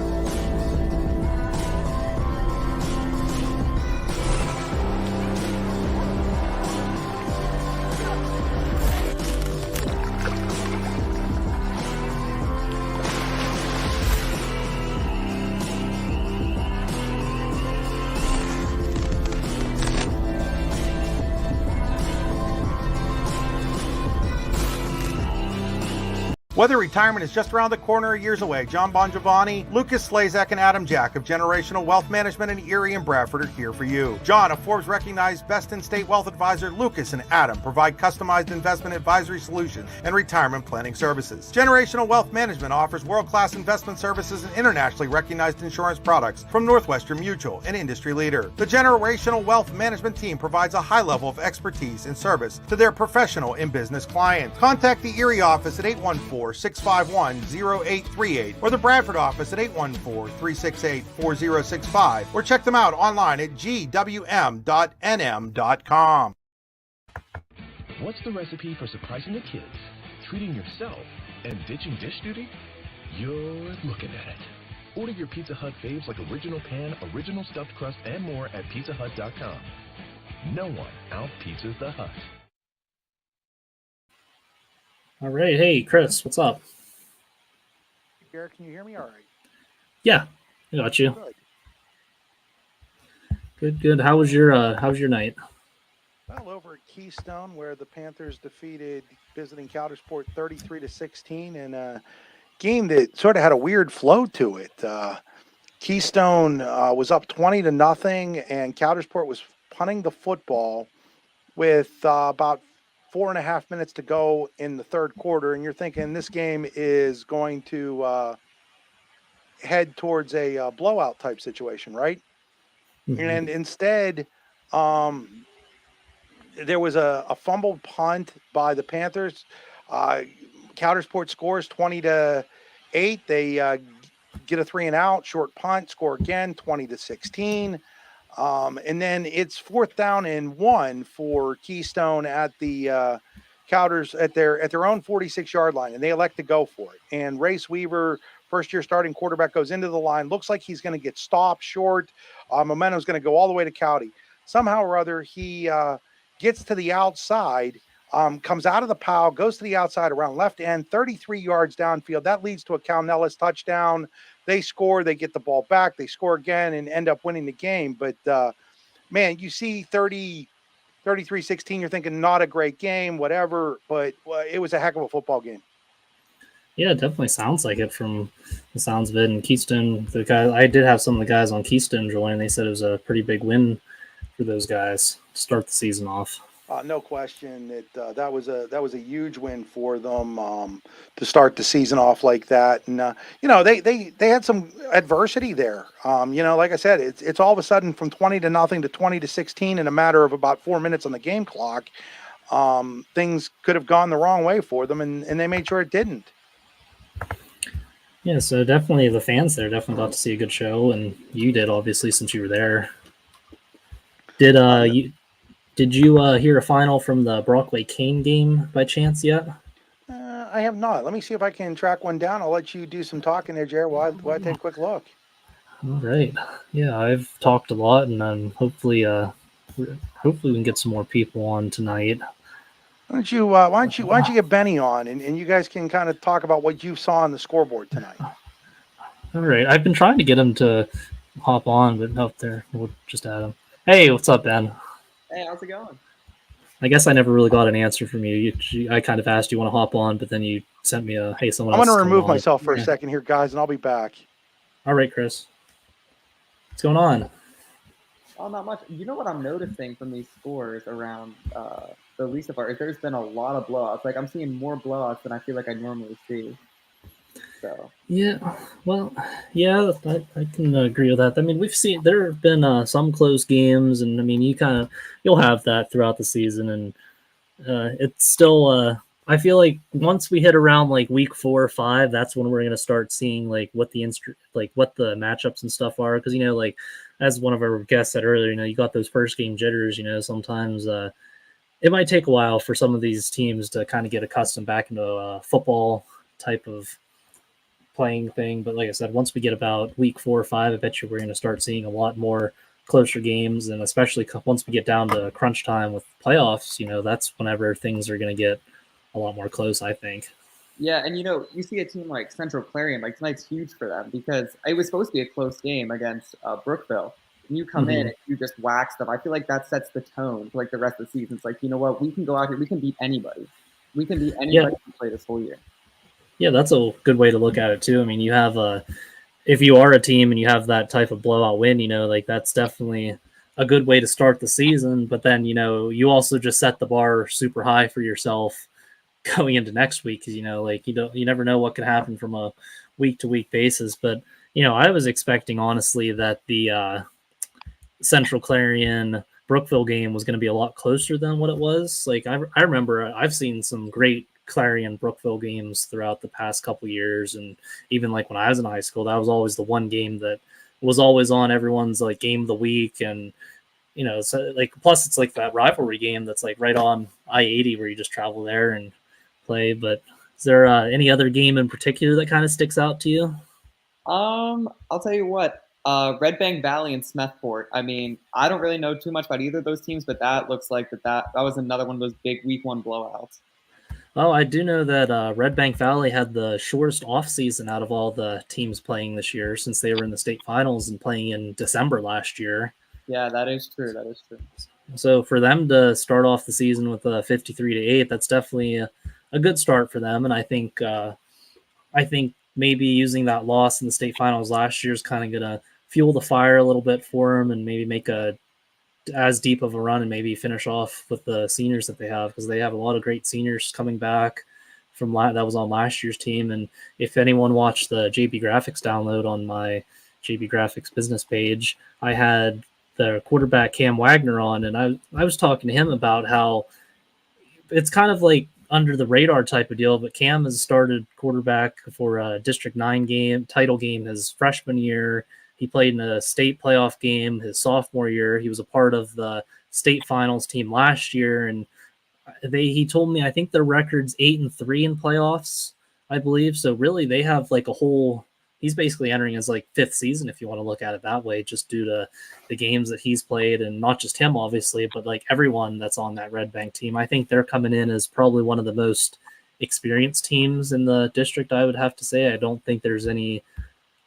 Whether retirement is just around the corner or years away, John Bongiovanni, Lucas Slazak, and Adam Jack of Generational Wealth Management in Erie and Bradford are here for you. John, a Forbes-recognized best-in-state wealth advisor, Lucas and Adam provide customized investment advisory solutions and retirement planning services. Generational Wealth Management offers world-class investment services and internationally recognized insurance products from Northwestern Mutual, an industry leader. The Generational Wealth Management team provides a high level of expertise and service to their professional and business clients. Contact the Erie office at 814-651-0838 or the Bradford office at 814-368-4065 or check them out online at gwm.nm.com. What's the recipe for surprising the kids, treating yourself, and ditching dish duty? You're looking at it. Order your Pizza Hut faves like original pan, original stuffed crust, and more at pizzahut.com. No one out-pizzas the Hut. All right. Hey, Chris, what's up? Garrett, can you hear me all right? Yeah, I got you. Good. How was your night? Well, over at Keystone, where the Panthers defeated visiting Coudersport 33-16 in a game that sort of had a weird flow to it. Keystone was up 20-0, and Coudersport was punting the football with about 4.5 minutes to go in the third quarter, and you're thinking this game is going to head towards a blowout type situation, right? Mm-hmm. And instead, there was a fumbled punt by the Panthers. Coudersport scores 20-8. They get a 3-and-out, short punt, score again, 20-16. And then it's 4th down and 1 for Keystone at the Couters at their own 46-yard line, and they elect to go for it. And Race Weaver, first-year starting quarterback, goes into the line. Looks like he's going to get stopped short. Momentum's going to go all the way to Cowdy. Somehow or other, he gets to the outside, comes out of the pile, goes to the outside around left end, 33 yards downfield. That leads to a Cal Nellis touchdown. They score, they get the ball back, they score again and end up winning the game. But, man, you see 33-16, you're thinking not a great game, whatever, but it was a heck of a football game. Yeah, it definitely sounds like it from the sounds of it. And Keystone, I did have some of the guys on Keystone join. They said it was a pretty big win for those guys to start the season off. No question that was a huge win for them to start the season off like that, and they had some adversity there. Like I said, it's all of a sudden from 20-0 to 20-16 in a matter of about 4 minutes on the game clock. Things could have gone the wrong way for them, and they made sure it didn't. Yeah, so definitely the fans there definitely got to see a good show, and you did obviously since you were there. Did you hear a final from the Brockway-Kane game by chance yet? I have not. Let me see if I can track one down. I'll let you do some talking there, Jared, while I take a quick look. All right. Yeah, I've talked a lot, and hopefully we can get some more people on tonight. Why don't you get Benny on, and you guys can kind of talk about what you saw on the scoreboard tonight. All right. I've been trying to get him to hop on, but up there, we'll just add him. Hey, what's up, Ben? Hey, how's it going? I guess I never really got an answer from you. I kind of asked you want to hop on, but then you sent me a, hey, someone else. I'm going to remove myself for a second here, guys, and I'll be back. All right, Chris. What's going on? Oh, not much. You know what I'm noticing from these scores around the Lisa part is there's been a lot of blowouts. Like, I'm seeing more blowouts than I feel like I normally see. So. Yeah, well, yeah, I can agree with that. I mean, there have been some close games, and I mean, you'll have that throughout the season, and it's still. I feel like once we hit around like week 4 or 5, that's when we're gonna start seeing like what the matchups and stuff are, because like as one of our guests said earlier, you got those first game jitters. Sometimes it might take a while for some of these teams to kind of get accustomed back into a football type of playing thing, but like I said, once we get about week 4 or 5, I bet you we're going to start seeing a lot more closer games, and especially once we get down to crunch time with playoffs, that's whenever things are going to get a lot more close, I think. Yeah, and you see a team like Central Clarion, like tonight's huge for them because it was supposed to be a close game against Brookville. And you come in and you just wax them. I feel like that sets the tone for like the rest of the season. It's like, you know what, we can go out here, we can beat anybody. We can beat anybody who play this whole year. Yeah, that's a good way to look at it too. I mean, you have if you are a team and you have that type of blowout win, like that's definitely a good way to start the season. But then, you also just set the bar super high for yourself going into next week, because you never know what could happen from a week to week basis. But I was expecting honestly that the Central Clarion Brookville game was going to be a lot closer than what it was. Like I remember I've seen some great Clarion Brookville games throughout the past couple years, and even like when I was in high school, that was always the one game that was always on everyone's like game of the week. And so like plus it's like that rivalry game that's like right on I-80 where you just travel there and play. But is there any other game in particular that kind of sticks out to you? I'll tell you what, Red Bank Valley and Smethport. I mean, I don't really know too much about either of those teams, but that looks like that was another one of those big week 1 blowouts. Oh, I do know that Red Bank Valley had the shortest off season out of all the teams playing this year, since they were in the state finals and playing in December last year. Yeah, that is true. So for them to start off the season with a 53-8, that's definitely a good start for them. And I think maybe using that loss in the state finals last year is kind of going to fuel the fire a little bit for them, and maybe make as deep of a run and maybe finish off with the seniors that they have, because they have a lot of great seniors coming back from that was on last year's team. And if anyone watched the JB Graphics download on my JB Graphics business page, I had the quarterback Cam Wagner on, and I was talking to him about how it's kind of like under the radar type of deal, but Cam has started quarterback for a District 9 title game his freshman year. He played in a state playoff game his sophomore year. He was a part of the state finals team last year, and he told me I think their record's 8-3 in playoffs, I believe. So really, they have like he's basically entering his like 5th season, if you want to look at it that way, just due to the games that he's played, and not just him, obviously, but like everyone that's on that Red Bank team. I think they're coming in as probably one of the most experienced teams in the district, I would have to say. I don't think there's any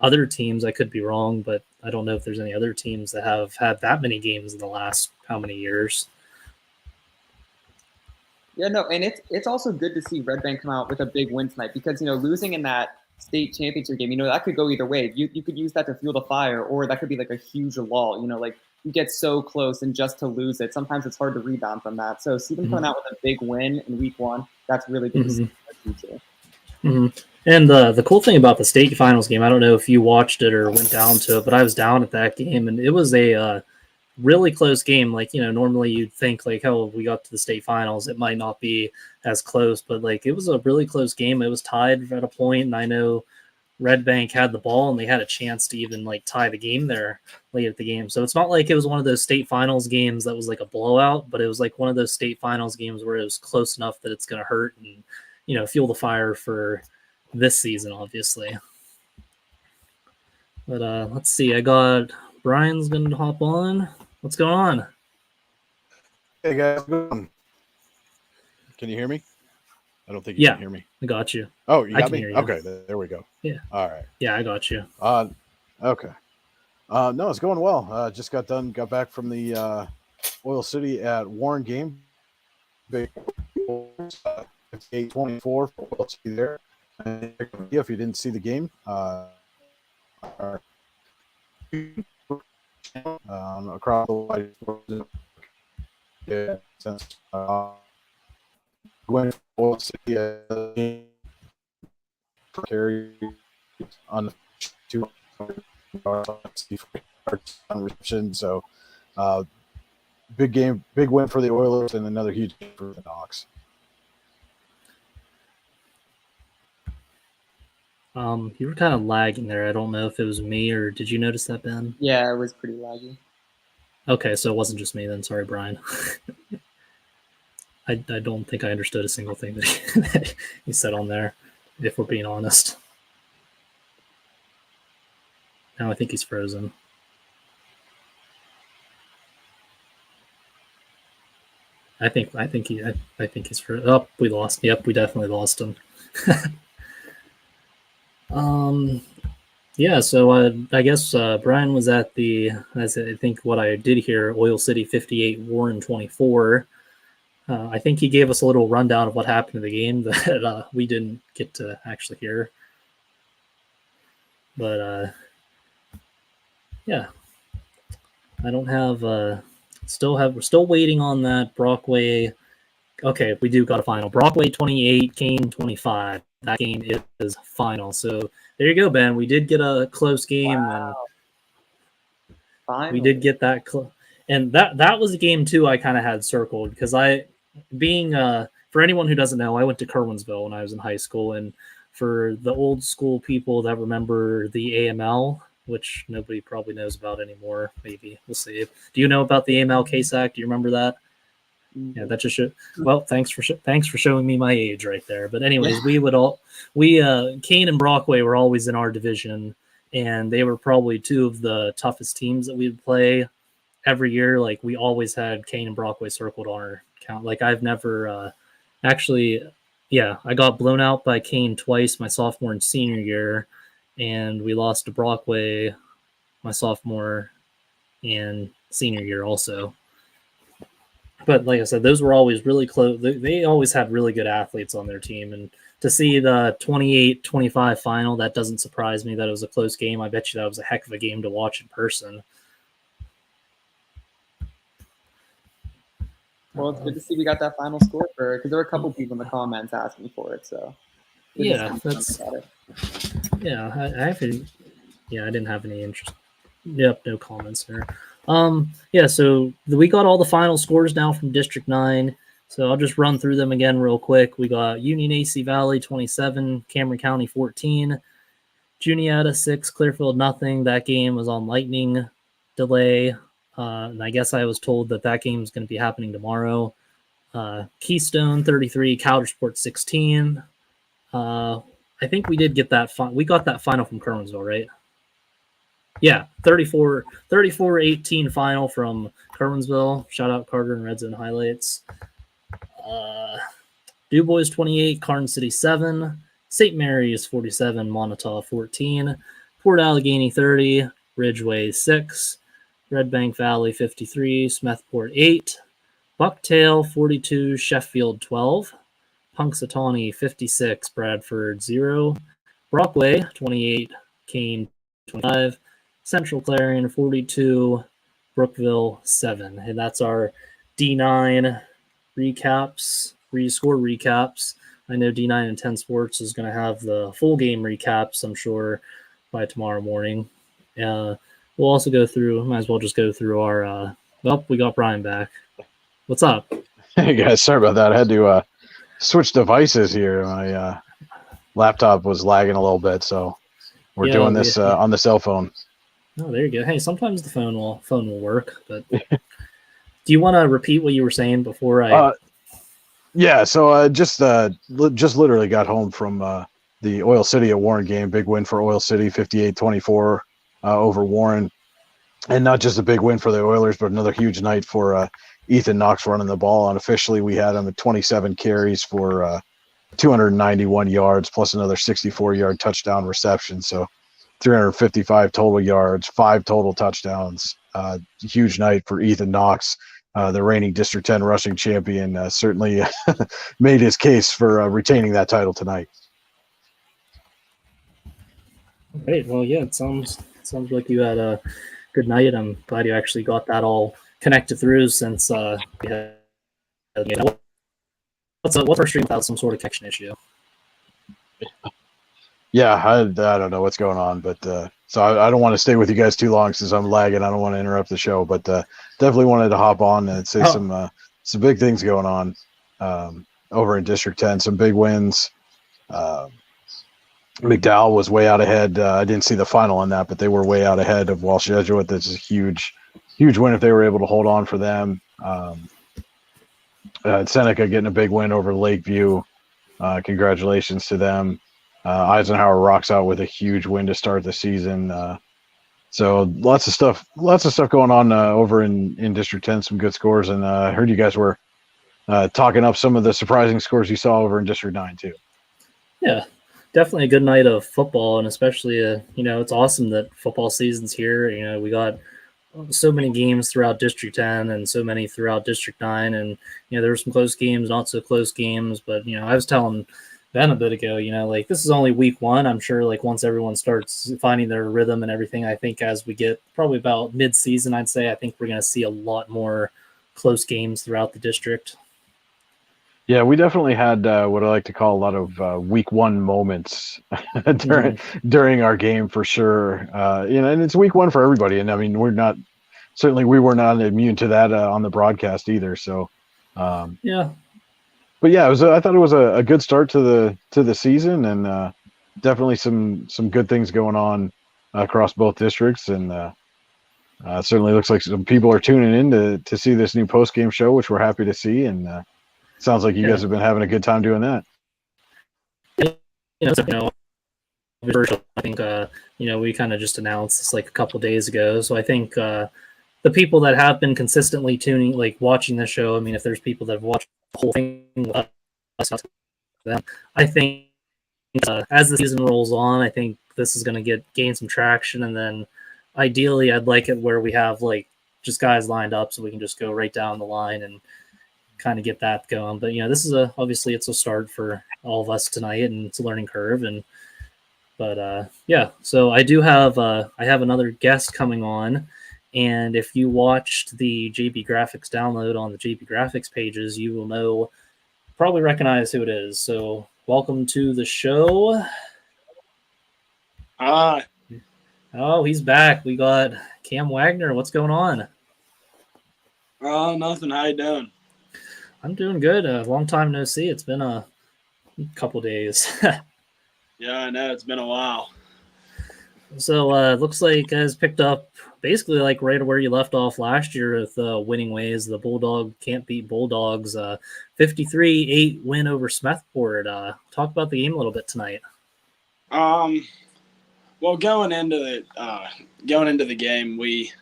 other teams, I could be wrong, but I don't know if there's any other teams that have had that many games in the last how many years. Yeah, no, and it's also good to see Red Bank come out with a big win tonight, because losing in that state championship game, that could go either way. You could use that to fuel the fire, or that could be like a huge lull. Like you get so close and just to lose it. Sometimes it's hard to rebound from that. So see them coming out with a big win in week 1. That's really good to see in the future. And the cool thing about the state finals game, I don't know if you watched it or went down to it, but I was down at that game, and it was a really close game. Like, normally you'd think like, oh, we got to the state finals, it might not be as close, but like it was a really close game. It was tied at a point, and I know Red Bank had the ball and they had a chance to even like tie the game there late at the game. So it's not like it was one of those state finals games that was like a blowout, but it was like one of those state finals games where it was close enough that it's going to hurt and, fuel the fire for this season, obviously. But let's see. I got Brian's going to hop on. What's going on? Hey guys, can you hear me? I don't think you can hear me. I got you. Oh, you got me? You. Okay, there we go. Yeah. All right. Yeah, I got you. Okay. No, it's going well. Just got back from the Oil City at Warren game. Big 8-24 for Oil City there. And if you didn't see the game, across the wide since going Oil City carry on the 2 reception. So big game, big win for the Oilers, and another huge game for the Knox. You were kind of lagging there. I don't know if it was me or did you notice that, Ben? Yeah, it was pretty laggy. Okay, so it wasn't just me then. Sorry, Brian. I don't think I understood a single thing that he said on there, if we're being honest. Now I think he's frozen. I think he's frozen. Oh, we lost. Yep, we definitely lost him. Yeah, so I guess Brian was at as I think what I did hear, Oil City 58, Warren 24. I think he gave us a little rundown of what happened in the game that we didn't get to actually hear. But yeah, I don't have we're still waiting on that Brockway. Okay, we do got a final. Brockway 28, Kane 25. That game is final. So there you go, Ben. We did get a close game, and we did get that close. And that was a game too. I kind of had circled because for anyone who doesn't know, I went to Kerwinsville when I was in high school, and for the old school people that remember the AML, which nobody probably knows about anymore, maybe we'll see. Do you know about the AML case act? Do you remember that? Yeah, that just should. Well, thanks for showing me my age right there. But anyways, Kane and Brockway were always in our division, and they were probably two of the toughest teams that we would play every year. Like we always had Kane and Brockway circled on our count. Like I've never I got blown out by Kane twice my sophomore and senior year, and we lost to Brockway my sophomore and senior year also. But like I said, those were always really close. They always had really good athletes on their team. And to see the 28-25 final, that doesn't surprise me that it was a close game. I bet you that was a heck of a game to watch in person. Well, it's good to see we got that final score because there were a couple people in the comments asking for it. So yeah, I didn't have any interest. Yep, no comments there. So we got all the final scores now from District 9. So I'll just run through them again real quick. We got Union AC Valley 27, Cameron County 14, Juniata 6, Clearfield nothing. That game was on lightning delay. And I guess I was told that game is going to be happening tomorrow. Keystone 33, Coudersport 16. I think we did get that. We got that final from Kerwinsville, right? Yeah, 34-18 final from Kerwinsville. Shout out Carter and Red Zone highlights. DuBois 28, Carn City 7, St. Mary's 47, Montauk 14, Port Allegheny 30, Ridgeway 6, Red Bank Valley 53, Smethport 8, Bucktail 42, Sheffield 12, Punxsutawney 56, Bradford 0, Brockway 28, Kane 25, Central Clarion 42, Brookville 7. And that's our D9 recaps, score recaps. I know D9 and 10 Sports is going to have the full game recaps, I'm sure, by tomorrow morning. We'll also go through, might as well just go through our, we got Brian back. What's up? Hey guys, sorry about that. I had to switch devices here. My laptop was lagging a little bit, so we're doing this on the cell phone. Oh, there you go. Hey, sometimes the phone will work, but do you want to repeat what you were saying before I? Yeah, so I just literally got home from the Oil City at Warren game. Big win for Oil City, 58-24 over Warren. And not just a big win for the Oilers, but another huge night for Ethan Knox running the ball. Unofficially, we had him at 27 carries for 291 yards, plus another 64-yard touchdown reception. So 355 total yards, 5 total touchdowns. Huge night for Ethan Knox. The reigning District 10 rushing champion certainly made his case for retaining that title tonight. Great. Well, yeah, it sounds like you had a good night. I'm glad you actually got that all connected through since we had. What's our stream without some sort of connection issue? Yeah, I don't know what's going on, but so I don't want to stay with you guys too long since I'm lagging. I don't want to interrupt the show, but definitely wanted to hop on and say some big things going on over in District 10. Some big wins. McDowell was way out ahead. I didn't see the final on that, but they were way out ahead of Walsh Jesuit. That's a huge win if they were able to hold on for them. Seneca getting a big win over Lakeview. Congratulations to them. Eisenhower rocks out with a huge win to start the season. So lots of stuff going on over in District 10. Some good scores, and I heard you guys were talking up some of the surprising scores you saw over in District 9 too. Yeah, definitely a good night of football, and especially it's awesome that football season's here. We got so many games throughout District 10 and so many throughout District 9, and there were some close games, not so close games, but I was telling Ben a bit ago, this is only week 1. I'm sure once everyone starts finding their rhythm and everything, I think as we get probably about mid-season, I'd say, I think we're going to see a lot more close games throughout the district. Yeah, we definitely had what I like to call a lot of week 1 moments during our game for sure. And it's week 1 for everybody. And I mean, we were not immune to that on the broadcast either. So, yeah. But yeah, I thought it was a good start to the season, and definitely some good things going on across both districts, and certainly looks like some people are tuning in to see this new post game show, which we're happy to see, and sounds like you guys have been having a good time doing that. I think we kind of just announced this a couple days ago, so I think the people that have been consistently tuning, watching the show, I mean, if there's people that have watched the whole thing with us, I think as the season rolls on, I think this is going to gain some traction, and then ideally I'd like it where we have just guys lined up so we can just go right down the line and kind of get that going. But this is obviously it's a start for all of us tonight, and it's a learning curve. But so I do have I have another guest coming on. And if you watched the JB Graphics download on the JB Graphics pages, you will probably recognize who it is. So welcome to the show. Oh, he's back. We got Cam Wagner. What's going on? Nothing. How you doing? I'm doing good. Long time no see. It's been a couple days. Yeah, I know. It's been a while. So it looks like you guys picked up basically right where you left off last year with winning ways. The Bulldog can't beat Bulldogs. 53-8 win over Smethport. Talk about the game a little bit tonight. Well, going into the game, we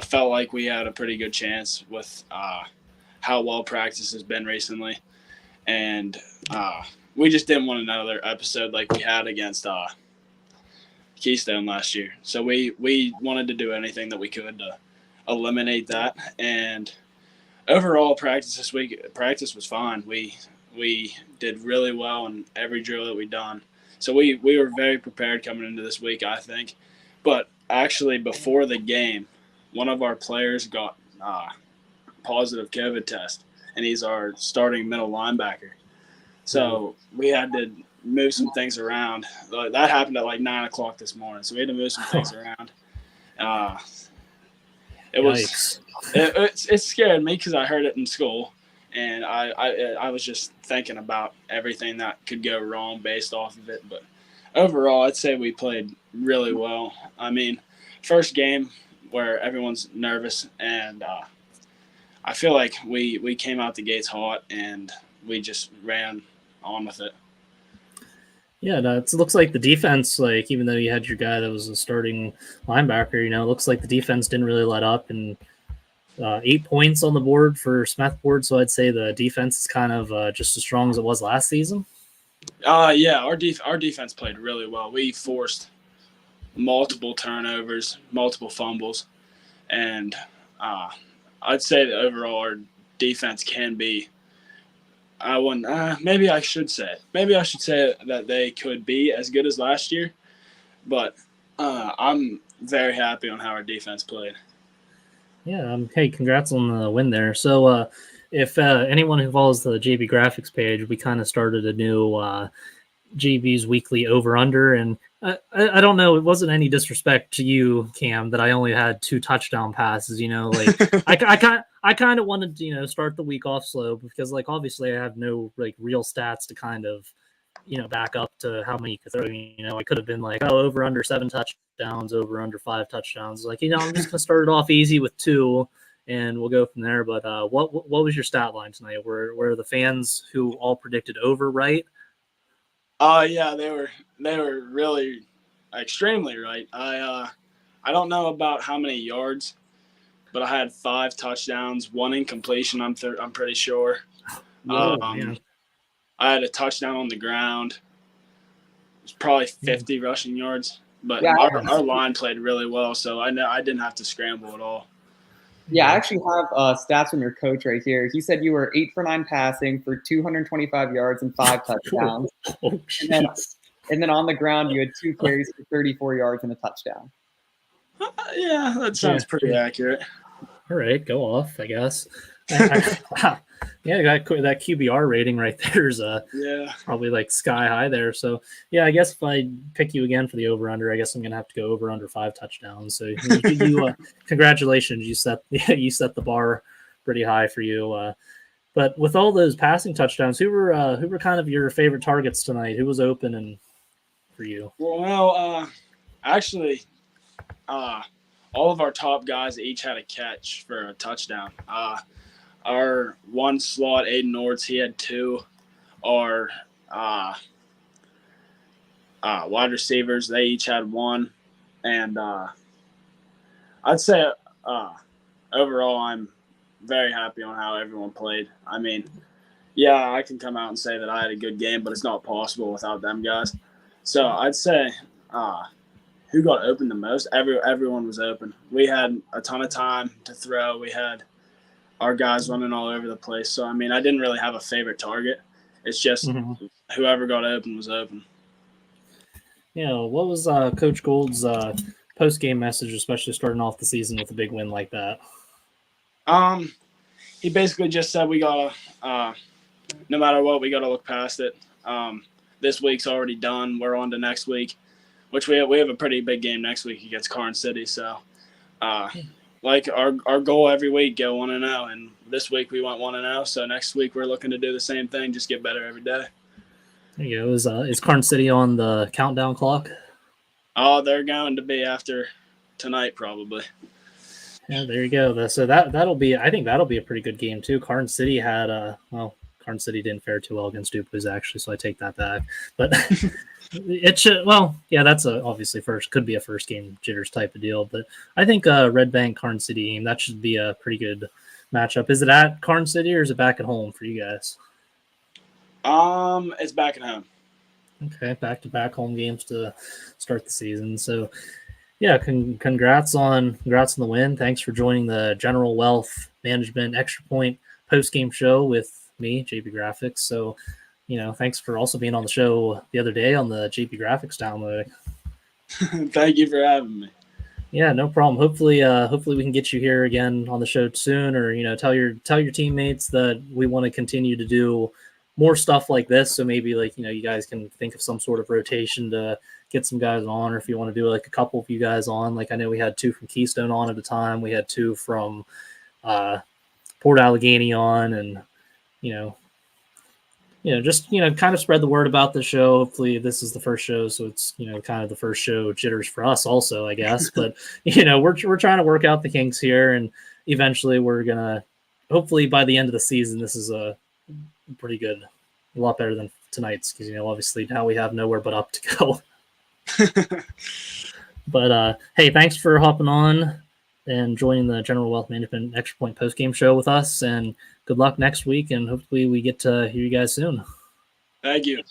felt like we had a pretty good chance with how well practice has been recently, and we just didn't want another episode like we had against Keystone last year. So we wanted to do anything that we could to eliminate that. And overall practice was fine. We did really well in every drill that we done. So we were very prepared coming into this week, I think. But actually, before the game, one of our players got positive COVID test, and he's our starting middle linebacker. So we had to move some things around. That happened at like 9 o'clock this morning, so we had to move some things around. It scared me because I heard it in school, and I was just thinking about everything that could go wrong based off of it. But overall, I'd say we played really well. I mean, first game where everyone's nervous, and I feel like we came out the gates hot, and we just ran on with it. Yeah, it looks like the defense, like even though you had your guy that was a starting linebacker, it looks like the defense didn't really let up, and 8 points on the board for Smethboard. So I'd say the defense is kind of just as strong as it was last season. Yeah, our defense played really well. We forced multiple turnovers, multiple fumbles, and I'd say that overall our defense can be. Maybe I should say that they could be as good as last year, but I'm very happy on how our defense played. Yeah. Hey, congrats on the win there. So, if anyone who follows the JB Graphics page, we kind of started a new JB's weekly over under, and I don't know, it wasn't any disrespect to you, Cam, that I only had 2 touchdown passes. I kind of wanted to start the week off slow because obviously I have no real stats to kind of back up to how many you could throw. I could have been over under 7 touchdowns, over under 5 touchdowns. I'm just gonna start it off easy with 2, and we'll go from there. But what was your stat line tonight? Were the fans who all predicted over right? Yeah, they were really extremely right. I don't know about how many yards, but I had 5 touchdowns, 1 incompletion. I'm pretty sure. I had a touchdown on the ground. It was probably 50 rushing yards, but our line played really well, so I didn't have to scramble at all. Yeah, I actually have stats from your coach right here. He said you were 8 for 9 passing for 225 yards and 5 touchdowns. And then on the ground, you had 2 carries for 34 yards and a touchdown. Yeah, that sounds pretty accurate. All right, go off, I guess. Yeah, that QBR rating right there is probably sky high there. So yeah, I guess if I pick you again for the over under, I guess I'm gonna have to go over under 5 touchdowns. So you congratulations, you set the bar pretty high for you. But with all those passing touchdowns, who were kind of your favorite targets tonight? Who was open and for you? Well, actually, all of our top guys each had a catch for a touchdown. Our one slot, Aiden Orts, he had 2. Our wide receivers, they each had 1. And I'd say overall I'm very happy on how everyone played. I mean, yeah, I can come out and say that I had a good game, but it's not possible without them guys. So I'd say who got open the most? Everyone was open. We had a ton of time to throw. We had our guys running all over the place. So, I mean, I didn't really have a favorite target. It's just whoever got open was open. Yeah, what was Coach Gould's post-game message, especially starting off the season with a big win like that? He basically just said we got to, no matter what, we got to look past it. This week's already done. We're on to next week, which we have a pretty big game next week against Karn City. So, our goal every week, go 1-0, and this week we went 1-0. So next week we're looking to do the same thing, just get better every day. There you go. Is Karn City on the countdown clock? Oh, they're going to be after tonight probably. Yeah, there you go. So that'll be. I think that'll be a pretty good game too. Karn City had Karn City didn't fare too well against Dupuis actually, so I take that back. But it should. Well, yeah, that's obviously could be a first game jitters type of deal. But I think Red Bank Karn City game, that should be a pretty good matchup. Is it at Karn City or is it back at home for you guys? It's back at home. Okay, back-to-back home games to start the season. So, yeah, congrats on the win. Thanks for joining the General Wealth Management Extra Point post-game show with me, JB Graphics. So, thanks for also being on the show the other day on the JP Graphics downloading. Thank you for having me. Yeah, no problem. Hopefully we can get you here again on the show soon, or tell your teammates that we want to continue to do more stuff like this. So maybe you guys can think of some sort of rotation to get some guys on, or if you want to do like a couple of you guys on. Like I know we had 2 from Keystone on at a time. We had 2 from Port Allegheny on, and just kind of spread the word about the show. Hopefully this is the first show, so it's kind of the first show jitters for us also, I guess. But we're trying to work out the kinks here, and eventually we're gonna, hopefully by the end of the season, this is a pretty good, a lot better than tonight's, because obviously now we have nowhere but up to go. But hey, thanks for hopping on and joining the General Wealth Management Extra Point post-game show with us, and good luck next week, and hopefully we get to hear you guys soon. Thank you.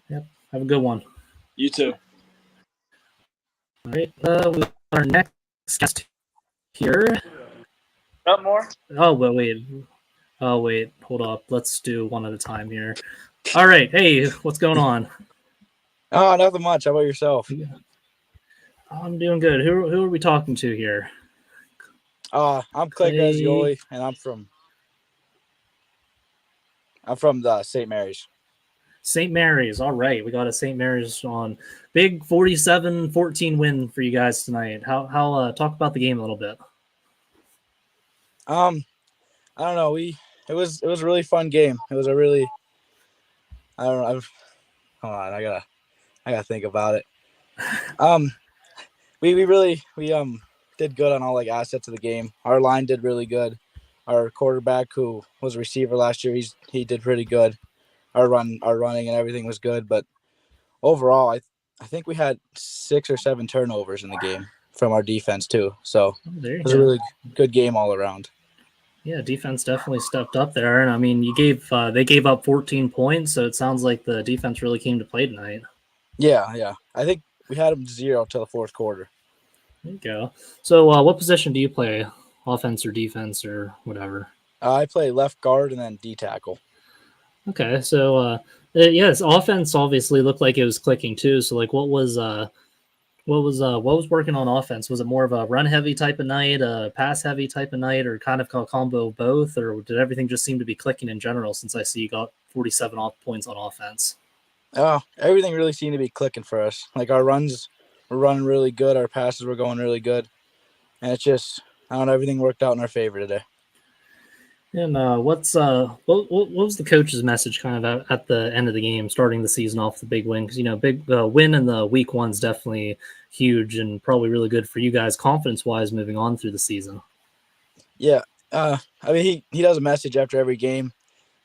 Yep. Have a good one. You too. All right. We got our next guest here. Not more. Oh, but wait. Oh, wait. Hold up. Let's do one at a time here. All right. Hey, what's going on? Oh, nothing much. How about yourself? I'm doing good. Who are we talking to here? I'm Clay Grazioli, and I'm from the St. Mary's. St. Mary's. All right. We got a St. Mary's on. Big 47-14 win for you guys tonight. How talk about the game a little bit. I don't know. It was a really fun game. It was a really, I don't know. Hold on. I gotta think about it. We did good on all like assets of the game. Our line did really good. Our quarterback, who was a receiver last year, he did pretty good. Our running and everything was good, but overall, I think we had 6 or 7 turnovers in the game from our defense too. So it was a really good game all around. Yeah, defense definitely stepped up there, and I mean, they gave up 14 points, so it sounds like the defense really came to play tonight. Yeah. I think we had them 0 till the fourth quarter. There you go. So, what position do you play? Offense or defense or whatever? I play left guard and then D tackle. Okay, so yes, offense obviously looked like it was clicking too. So, like, what was working on offense? Was it more of a run heavy type of night, a pass heavy type of night, or kind of a combo of both, or did everything just seem to be clicking in general? Since I see you got 47 points on offense. Oh, everything really seemed to be clicking for us. Like our runs were running really good, our passes were going really good, and it's just, I don't know, everything worked out in our favor today. And what was the coach's message kind of at the end of the game, starting the season off with a big win? Because big win in the week 1's definitely huge and probably really good for you guys confidence wise moving on through the season. Yeah, I mean he does a message after every game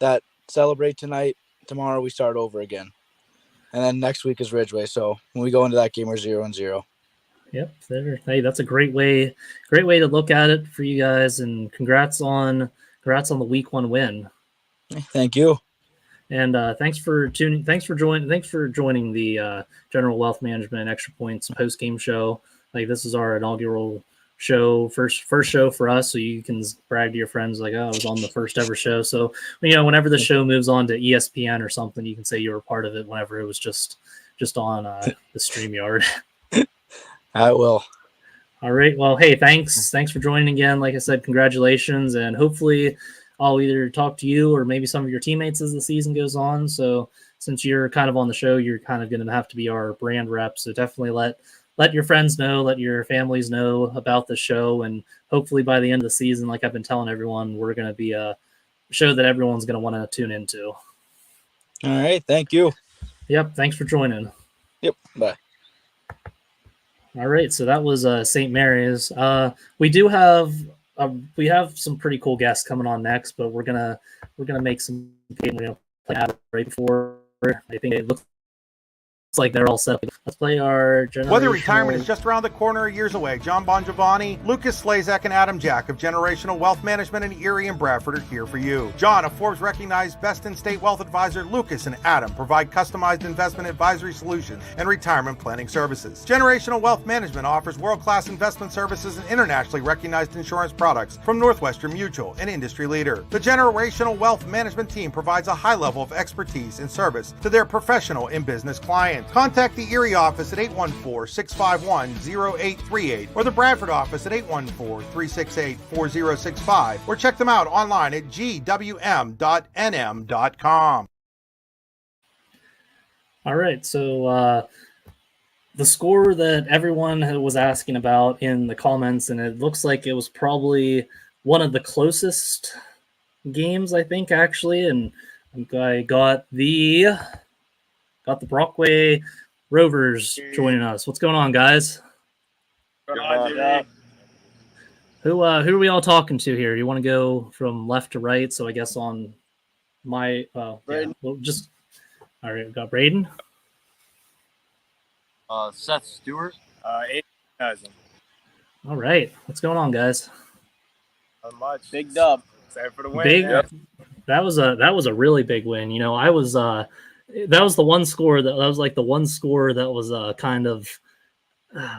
that celebrate tonight, tomorrow we start over again, and then next week is Ridgeway. So when we go into that game, we're 0-0. Yep. Hey, that's a great way to look at it for you guys, and congrats on the week 1 win. Thank you. And thanks for joining the General Wealth Management Extra Points post game show. Like, this is our inaugural show, first show for us, so you can brag to your friends like, oh, I was on the first ever show. So whenever the show moves on to ESPN or something, you can say you were part of it whenever it was just on the StreamYard. I will. All right. Well, hey, thanks for joining again. Like I said, congratulations, and hopefully I'll either talk to you or maybe some of your teammates as the season goes on. So since you're kind of on the show, you're kind of going to have to be our brand rep. So definitely let your friends know, let your families know about the show, and hopefully by the end of the season, like I've been telling everyone, we're going to be a show that everyone's going to want to tune into. All right. Thank you. Yep. Thanks for joining. Yep. Bye. All right, so that was St. Mary's. We have some pretty cool guests coming on next, but we're gonna make some play right before. I think it looks like they're all set up. Let's play our Whether retirement is generational. just around the corner or years away, John Bongiovanni, Lucas Slazak, and Adam Jack of Generational Wealth Management in Erie and Bradford are here for you. John, a Forbes-recognized best-in-state wealth advisor, Lucas and Adam provide customized investment advisory solutions and retirement planning services. Generational Wealth Management offers world-class investment services and internationally recognized insurance products from Northwestern Mutual, an industry leader. The Generational Wealth Management team provides a high level of expertise and service to their professional and business clients. Contact the Erie office at 814-651-0838 or the Bradford office at 814-368-4065 or check them out online at gwm.nm.com. All right, so the score that everyone was asking about in the comments, and it looks like it was probably one of the closest games, I think, actually, and I got the Brockway Rovers joining us. What's going on, guys? Who are we all talking to here? You want to go from left to right? So I guess on my all right, we got Braden. Seth Stewart. All right, what's going on, guys? Not much. Big dub. Excited for the win. Big. Yep. That was a really big win. You know, I was that was the one score that was like the one score that was kind of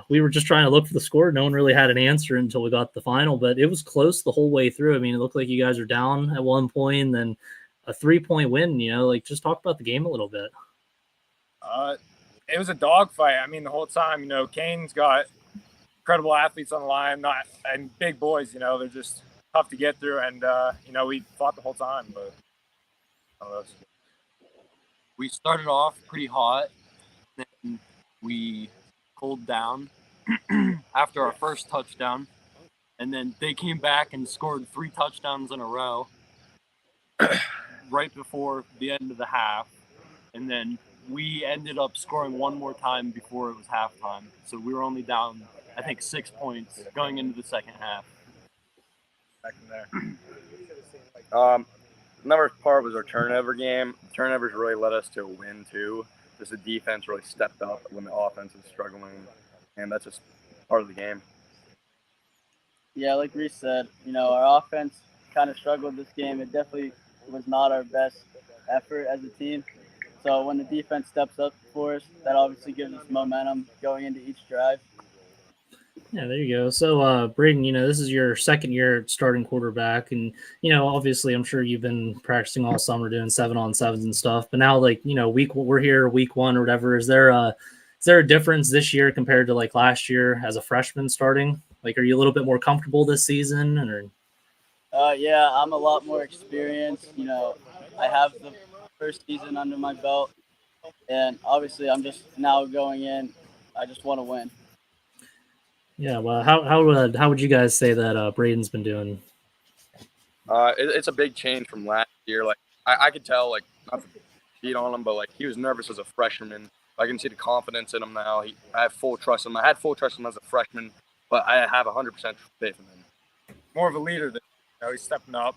we were just trying to look for the score. No one really had an answer until we got the final, but it was close the whole way through. I mean, it looked like you guys are down at one point, and then a 3-point win. You know, like just talk about the game a little bit. It was a dogfight. I mean, the whole time, you know, Kane's got incredible athletes on the line, and big boys. You know, they're just tough to get through, and you know, we fought the whole time, but I don't know. We started off pretty hot, then we cooled down after our first touchdown, and then they came back and scored 3 touchdowns in a row right before the end of the half, and then we ended up scoring one more time before it was halftime, so we were only down, I think, 6 points going into the second half. Back in there. Another part was our turnover game. Turnovers really led us to a win too. Just the defense really stepped up when the offense was struggling, and that's just part of the game. Yeah, like Reese said, you know, our offense kind of struggled this game. It definitely was not our best effort as a team. So when the defense steps up for us, that obviously gives us momentum going into each drive. Yeah, there you go. So, Braden, you know, this is your second year starting quarterback, and you know, obviously, I'm sure you've been practicing all summer doing 7-on-7s and stuff. But now, like, you know, we're here week 1 or whatever. Is there a difference this year compared to like last year as a freshman starting? Like, are you a little bit more comfortable this season, or? Yeah, I'm a lot more experienced. You know, I have the first season under my belt, and obviously, I'm just now going in. I just want to win. Yeah, well, how would you guys say that Braden's been doing? It's a big change from last year. Like I could tell, like, not to beat on him, but like he was nervous as a freshman. I can see the confidence in him now. I have full trust in him. I had full trust in him as a freshman, but I have 100% faith in him. More of a leader than, you know, he's stepping up.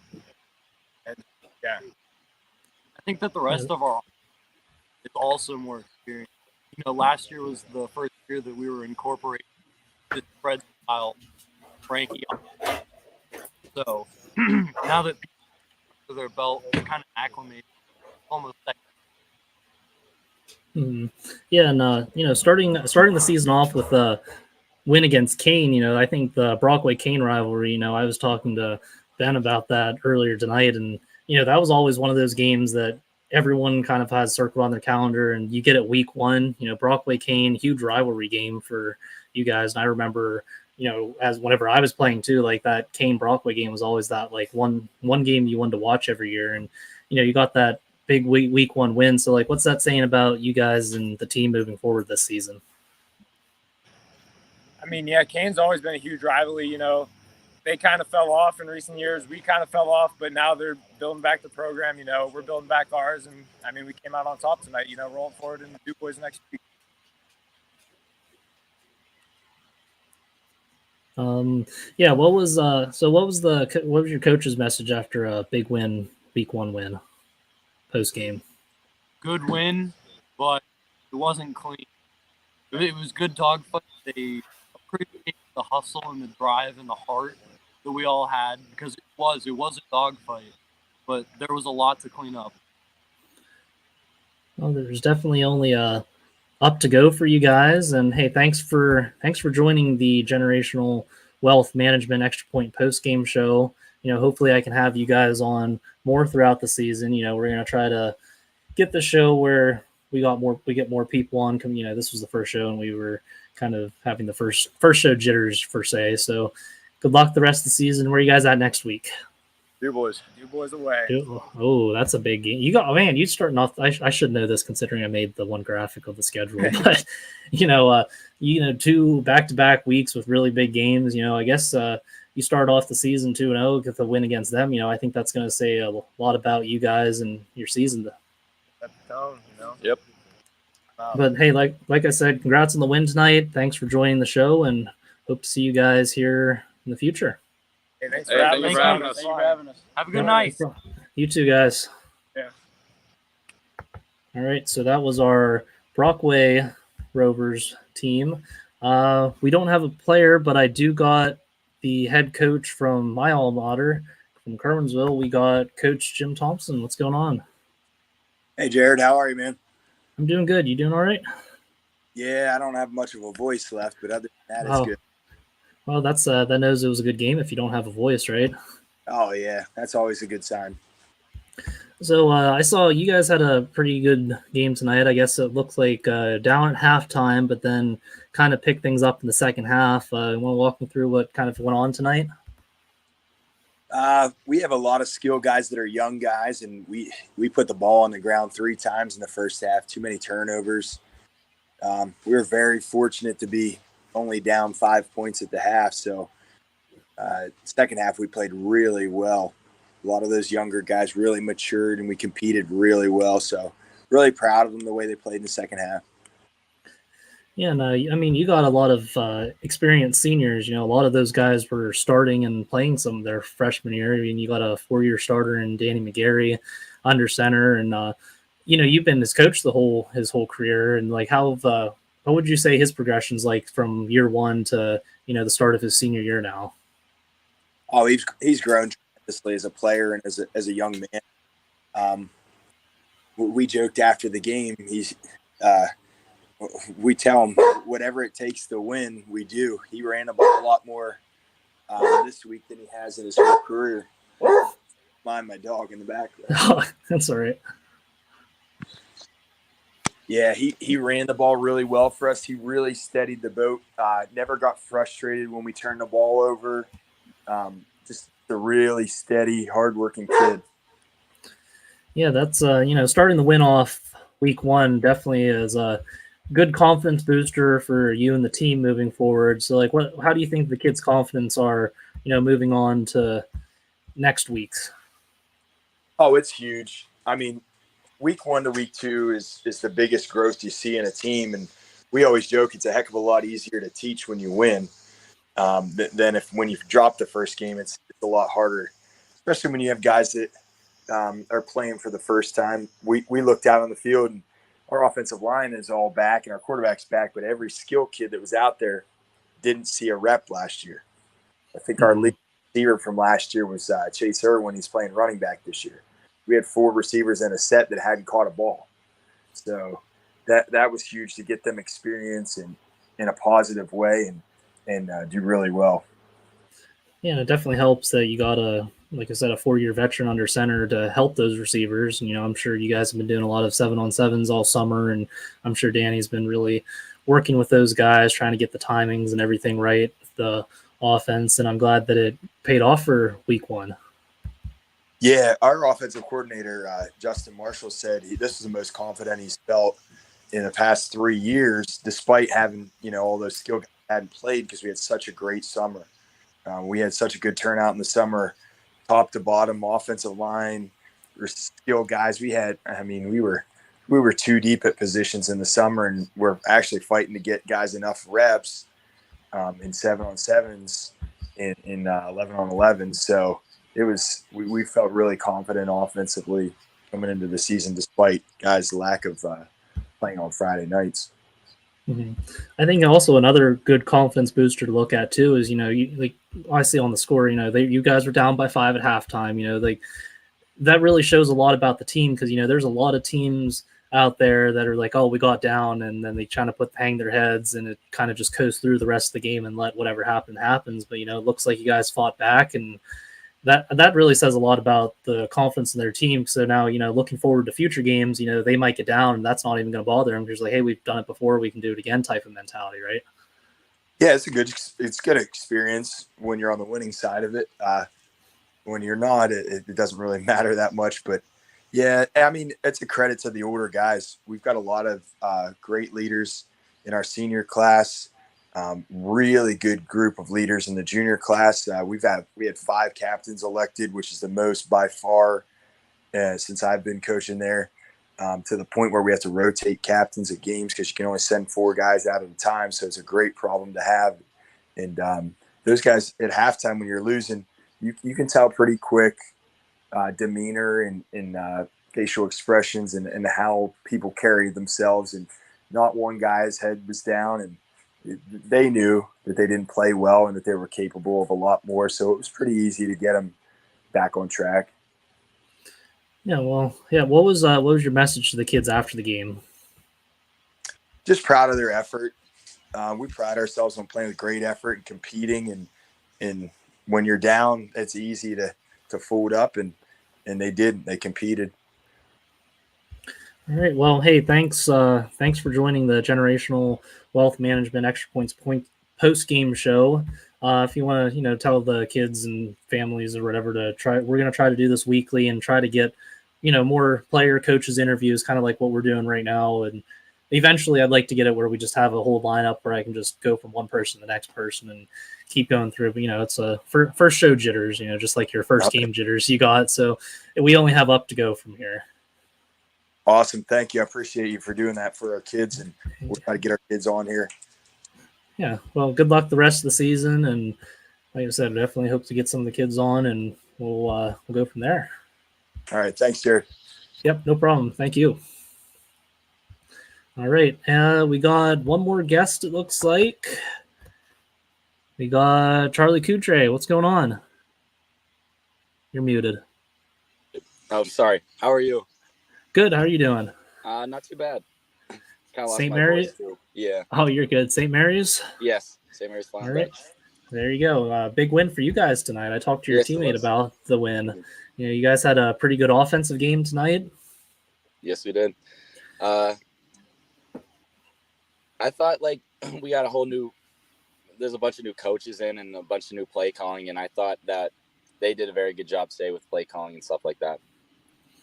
And yeah, I think that the rest of our is also more experienced. You know, last year was the first year that we were incorporating the spread style Frankie. So now that people to their belt, they're kind of acclimated, almost. Yeah, and you know, starting the season off with a win against Kane, you know, I think the Brockway-Kane rivalry, you know, I was talking to Ben about that earlier tonight, and you know, that was always one of those games that everyone kind of has circled on their calendar, and you get it week 1. You know, Brockway-Kane, huge rivalry game for you guys, and I remember, you know, as whenever I was playing too, like that Kane Brockway game was always that like one game you wanted to watch every year, and you know, you got that big week 1 win. So like, what's that saying about you guys and the team moving forward this season? I mean, yeah, Kane's always been a huge rivalry. You know, they kind of fell off in recent years. We kind of fell off, but now they're building back the program. You know, we're building back ours, and I mean, we came out on top tonight. You know, rolling forward in the Du Bois next week. Yeah, what was your coach's message after a big win, week 1 win, post game? Good win, but it wasn't clean. It was good dogfight. They appreciated the hustle and the drive and the heart that we all had, because it was a dogfight, but there was a lot to clean up. Well, there's definitely only up to go for you guys. And hey, thanks for joining the Generational Wealth Management Extra Point post game show. Hopefully I can have you guys on more throughout the season. We're gonna try to get the show where we get more people on. This was the first show, and we were kind of having the first show jitters per se. So good luck the rest of the season. Where are you guys at next week? You boys away. Oh, that's a big game. You starting off. I should know this considering I made the one graphic of the schedule. But two back-to-back weeks with really big games. I guess you start off the season 2-0 with a win against them. I think that's going to say a lot about you guys and your season. Yep. But hey, like I said, congrats on the win tonight. Thanks for joining the show, and hope to see you guys here in the future. Hey, thanks for having us. Have a good night. You too, guys. Yeah. All right, so that was our Brockway Rovers team. We don't have a player, but I do got the head coach from my alma mater, from Kerwinsville. We got Coach Jim Thompson. What's going on? Hey, Jared, how are you, man? I'm doing good. You doing all right? Yeah, I don't have much of a voice left, but other than that, it's good. Well, that knows it was a good game if you don't have a voice, right? Oh, yeah. That's always a good sign. So I saw you guys had a pretty good game tonight. I guess it looked like down at halftime, but then kind of picked things up in the second half. You want to walk me through what kind of went on tonight? We have a lot of skill guys that are young guys, and we put the ball on the ground 3 times in the first half. Too many turnovers. We were very fortunate to be only down 5 points at the half. So second half, we played really well. A lot of those younger guys really matured, and we competed really well. So really proud of them the way they played in the second half. Yeah, no, you got a lot of experienced seniors. A lot of those guys were starting and playing some of their freshman year. You got a 4-year starter in Danny McGarry under center, and you've been his coach his whole career. And how would you say his progression's like from year one to the start of his senior year now? Oh, he's grown tremendously as a player and as a young man. We joked after the game. We tell him whatever it takes to win, we do. He ran the ball a lot more this week than he has in his whole career. Mind my dog in the background. Oh, that's all right. Yeah, he ran the ball really well for us. He really steadied the boat. Never got frustrated when we turned the ball over. Just a really steady, hardworking kid. Yeah, that's starting the win off week one definitely is a good confidence booster for you and the team moving forward. So, how do you think the kids' confidence are, moving on to next week's? Oh, it's huge. Week 1 to week 2 is the biggest growth you see in a team. And we always joke it's a heck of a lot easier to teach when you win than when you drop the first game. It's a lot harder, especially when you have guys that are playing for the first time. We looked out on the field, and our offensive line is all back and our quarterback's back, but every skill kid that was out there didn't see a rep last year. I think our lead receiver from last year was Chase Irwin. He's playing running back this year. We had 4 receivers in a set that hadn't caught a ball. So that was huge to get them experience in a positive way and do really well. Yeah, and it definitely helps that you got like I said, a 4-year veteran under center to help those receivers. I'm sure you guys have been doing a lot of 7-on-7s all summer, and I'm sure Danny's been really working with those guys, trying to get the timings and everything right, the offense, and I'm glad that it paid off for week 1. Yeah, our offensive coordinator, Justin Marshall, said this is the most confident he's felt in the past 3 years, despite having, all those skill guys hadn't played because we had such a great summer. We had such a good turnout in the summer, top to bottom, offensive line, skill guys. We were too deep at positions in the summer, and we're actually fighting to get guys enough reps in 7-on-7s, in 11-on-11s. So we felt really confident offensively coming into the season, despite guys' lack of playing on Friday nights. I think also another good confidence booster to look at too is, I see on the score, you guys were down by 5 at halftime, that really shows a lot about the team because, there's a lot of teams out there that are like, oh, we got down, and then they try to hang their heads and it kind of just coast through the rest of the game and let whatever happens. But, it looks like you guys fought back, and that really says a lot about the confidence in their team. So now, looking forward to future games, they might get down and that's not even going to bother them because like, hey, we've done it before, we can do it again type of mentality, right? Yeah, it's good experience when you're on the winning side of it. When you're not, it doesn't really matter that much. But yeah, I mean, it's a credit to the older guys. We've got a lot of great leaders in our senior class. Really good group of leaders in the junior class. We had 5 captains elected, which is the most by far since I've been coaching there. To the point where we have to rotate captains at games because you can only send 4 guys out at a time. So it's a great problem to have. And those guys at halftime when you're losing, you can tell pretty quick demeanor and facial expressions and how people carry themselves. And not one guy's head was down, and they knew that they didn't play well and that they were capable of a lot more. So it was pretty easy to get them back on track. Yeah, well, yeah. What was your message to the kids after the game? Just proud of their effort. We pride ourselves on playing with great effort and competing. And when you're down, it's easy to fold up, and they didn't. They competed. All right. Well, hey, thanks for joining the Generational Wealth Management Extra Points post game show. If you want to, tell the kids and families or whatever we're going to try to do this weekly and try to get, more player coaches interviews, kind of like what we're doing right now. And eventually I'd like to get it where we just have a whole lineup where I can just go from one person to the next person and keep going through. But, it's a first show jitters, just like your first game jitters you got. So we only have up to go from here. Awesome. Thank you. I appreciate you for doing that for our kids, and we'll try to get our kids on here. Yeah. Well, good luck the rest of the season. And like I said, I definitely hope to get some of the kids on, and we'll go from there. All right. Thanks, Jared. Yep. No problem. Thank you. All right. We got one more guest, it looks like. We got Charlie Cutray. What's going on? You're muted. Oh, sorry. How are you? Good. How are you doing? Not too bad. St. Mary's? Yeah. Oh, you're good. St. Mary's? Yes. St. Mary's Flying All right. There you go. Big win for you guys tonight. I talked to your teammate about the win. Mm-hmm. You guys had a pretty good offensive game tonight. Yes, we did. I thought we got there's a bunch of new coaches in and a bunch of new play calling, and I thought that they did a very good job today with play calling and stuff like that.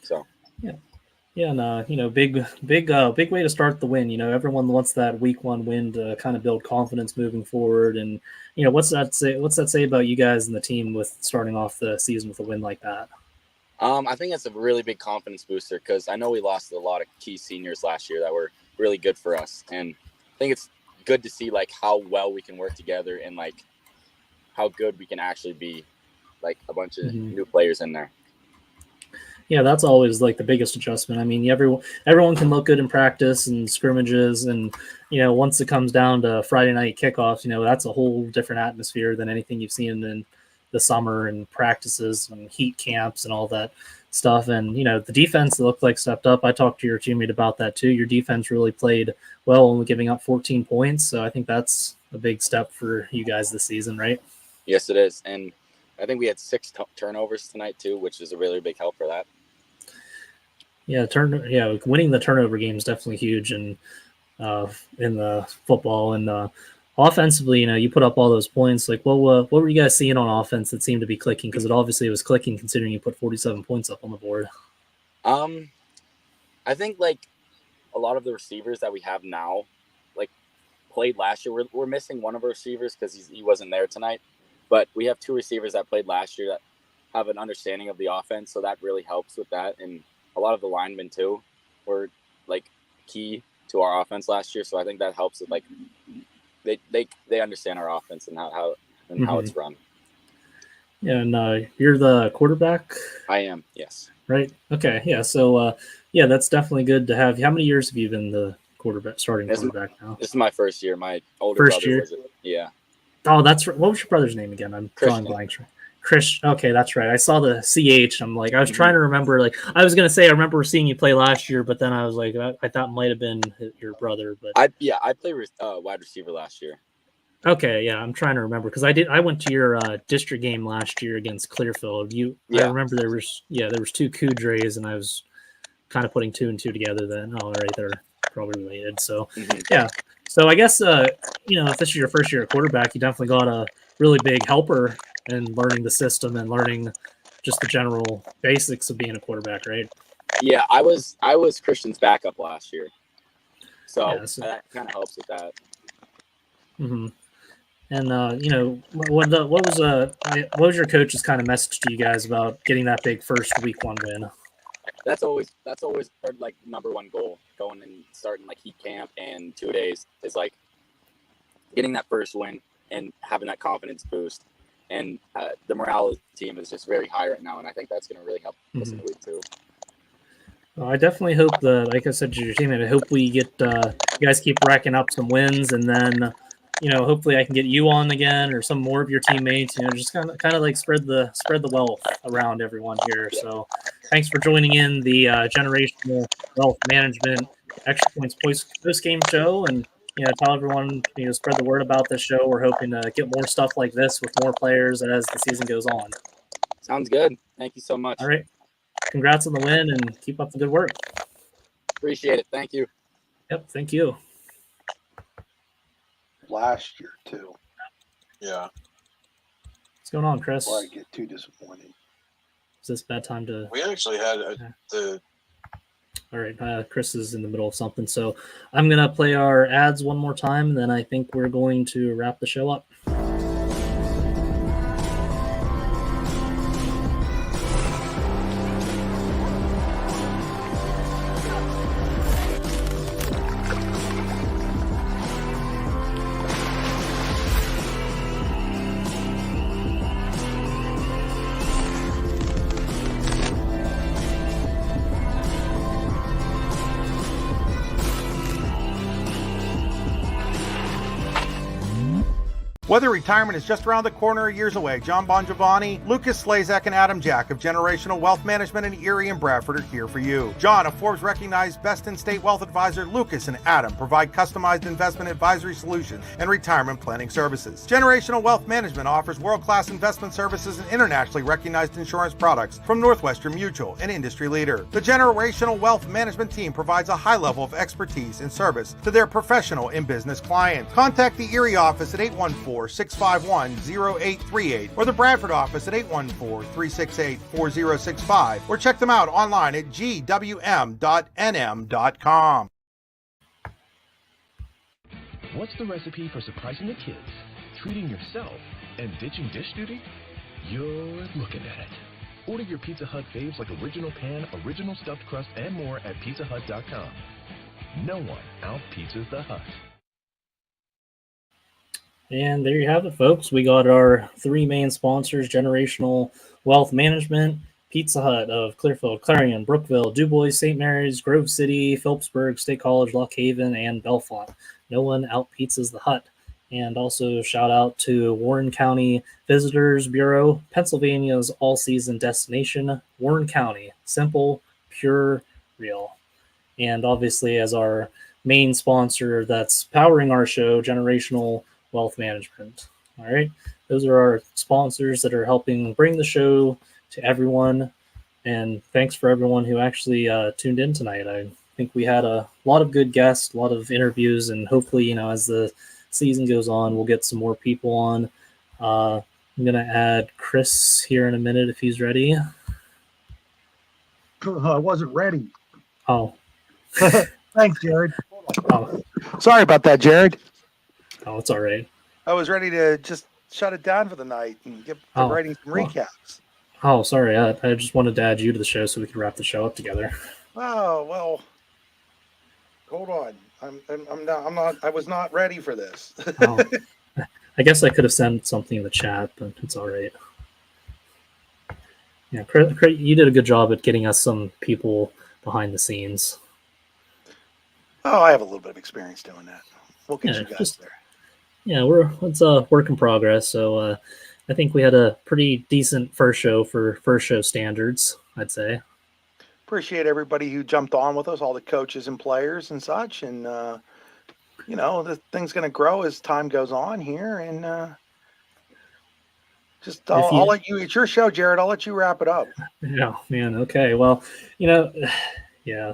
So yeah, and big way to start the win. Everyone wants that week 1 win to kind of build confidence moving forward. And what's that say about you guys and the team with starting off the season with a win like that? I think it's a really big confidence booster because I know we lost a lot of key seniors last year that were really good for us, and I think it's good to see how well we can work together and how good we can actually be, a bunch of new players in there. Yeah, that's always the biggest adjustment. I mean, everyone can look good in practice and scrimmages, and once it comes down to Friday night kickoffs, that's a whole different atmosphere than anything you've seen in the summer and practices and heat camps and all that stuff. And the defense looked like stepped up. I talked to your teammate about that too. Your defense really played well, only giving up 14 points. So I think that's a big step for you guys this season, right? Yes, it is. And I think we had 6 turnovers tonight too, which is a really big help for that. Yeah, winning the turnover game is definitely huge in the football. And offensively, you put up all those points. What were you guys seeing on offense that seemed to be clicking? Because it was clicking considering you put 47 points up on the board. I think a lot of the receivers that we have now, played last year. We're missing one of our receivers because he wasn't there tonight. But we have 2 receivers that played last year that have an understanding of the offense, so that really helps with that. And a lot of the linemen too were key to our offense last year, so I think that helps with they understand our offense and how it's run. Yeah, and you're the quarterback? I am, yes. Right. Okay. Yeah. So that's definitely good to have. How many years have you been the starting This is quarterback now? This is my first year. My older First brother year? was it. Yeah. Oh, that's what was your brother's name again? I'm drawing Christian. blanks. Chris. Okay, that's right. I saw the CH. I'm like, I was Mm-hmm. trying to remember. Like, I was gonna say I remember seeing you play last year, but then I was like, I thought it might have been your brother. But I played wide receiver last year. okay, yeah, I'm trying to remember because I went to your district game last year against Clearfield. I Yeah. remember there was two Cutrays, and I was kind of putting two and two together. Then right, they're probably related. So yeah, so I guess if this is your first year at quarterback, you definitely got a really big helper in learning the system and learning just the general basics of being a quarterback, right? Yeah, I was Christian's backup last year, so Yeah, that kind of helps with that. Mm-hmm. And what was your coach's kind of message to you guys about getting that big first week 1 win? That's always our like number one goal going and starting like heat camp and 2 days is like getting that first win and having that confidence boost. And the morale of the team is just very high right now, and I think that's going to really help us in the week 2. Well, I definitely hope that, like I said to your teammate, I hope we get you guys keep racking up some wins, and then hopefully I can get you on again or some more of your teammates. Just kind of like spread the wealth around everyone here. So thanks for joining in the Generational Wealth Management Extra Points post game show, and tell everyone spread the word about this show. We're hoping to get more stuff like this with more players as the season goes on. Sounds good. Thank you so much. All right. Congrats on the win and keep up the good work. Appreciate it. Thank you. Yep. Thank you. Last year too. Yeah. What's going on, Chris? Before I get too disappointed. Is this bad time to? We actually had the. All right, Chris is in the middle of something, so I'm gonna play our ads one more time, and then I think we're going to wrap the show up. Whether retirement is just around the corner or years away, John Bongiovanni, Lucas Slazak, and Adam Jack of Generational Wealth Management in Erie and Bradford are here for you. John, a Forbes-recognized best-in-state wealth advisor, Lucas and Adam provide customized investment advisory solutions and retirement planning services. Generational Wealth Management offers world-class investment services and internationally recognized insurance products from Northwestern Mutual, an industry leader. The Generational Wealth Management team provides a high level of expertise and service to their professional and business clients. Contact the Erie office at 814-651-0838 or the Bradford office at 814-368-4065 or check them out online at gwm.nm.com. What's the recipe for surprising the kids, treating yourself, and ditching dish duty? You're looking at it. Order your Pizza Hut faves like original pan, original stuffed crust, and more at pizzahut.com. No one out-pizzas the Hut. And there you have it, folks. We got our 3 main sponsors: Generational Wealth Management, Pizza Hut of Clearfield, Clarion, Brookville, DuBois, St. Mary's, Grove City, Phillipsburg, State College, Lock Haven, and Bellefonte. No one out-pizzas the Hut. And also shout out to Warren County Visitors Bureau, Pennsylvania's all-season destination, Warren County. Simple, pure, real. And obviously as our main sponsor that's powering our show, Generational Wealth Management. All right. Those are our sponsors that are helping bring the show to everyone. And thanks for everyone who actually tuned in tonight. I think we had a lot of good guests, a lot of interviews, and hopefully, as the season goes on, we'll get some more people on. I'm going to add Chris here in a minute if he's ready. I wasn't ready. Oh. Thanks, Jared. Oh. Sorry about that, Jared. Oh, it's all right. I was ready to just shut it down for the night and get to writing some recaps. Oh, sorry. I just wanted to add you to the show so we could wrap the show up together. Oh, well, hold on. I was not ready for this. Oh. I guess I could have sent something in the chat, but it's all right. Yeah, you did a good job at getting us some people behind the scenes. Oh, I have a little bit of experience doing that. We'll get Yeah, you guys just there. yeah, it's a work in progress. So I think we had a pretty decent first show for first show standards, I'd say. Appreciate everybody who jumped on with us, all the coaches and players and such. And, the thing's going to grow as time goes on here. And I'll let you, it's your show, Jared. I'll let you wrap it up. Yeah, man. Okay. Well, yeah,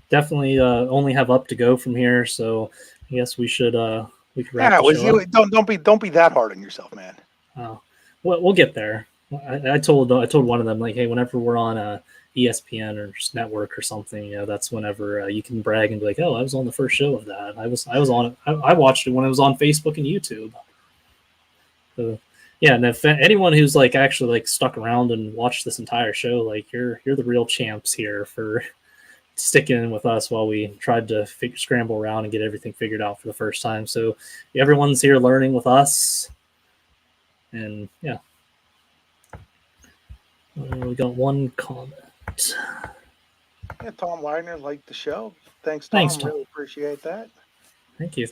definitely only have up to go from here. So I guess we could wrap Yeah, the show up. Don't be that hard on yourself, man. Oh, we'll get there. I told one of them, like, hey, whenever we're on a ESPN or network or something, that's whenever you can brag and be like, oh, I was on the first show of that. I was on it. I watched it when it was on Facebook and YouTube. So, yeah, and if anyone who's like actually like stuck around and watched this entire show, like you're the real champs here for sticking in with us while we tried to scramble around and get everything figured out for the first time. So everyone's here learning with us. And yeah, we got one comment. Yeah, Tom Wagner liked the show. Thanks, Tom. Thanks, Tom. Really appreciate that. Thank you.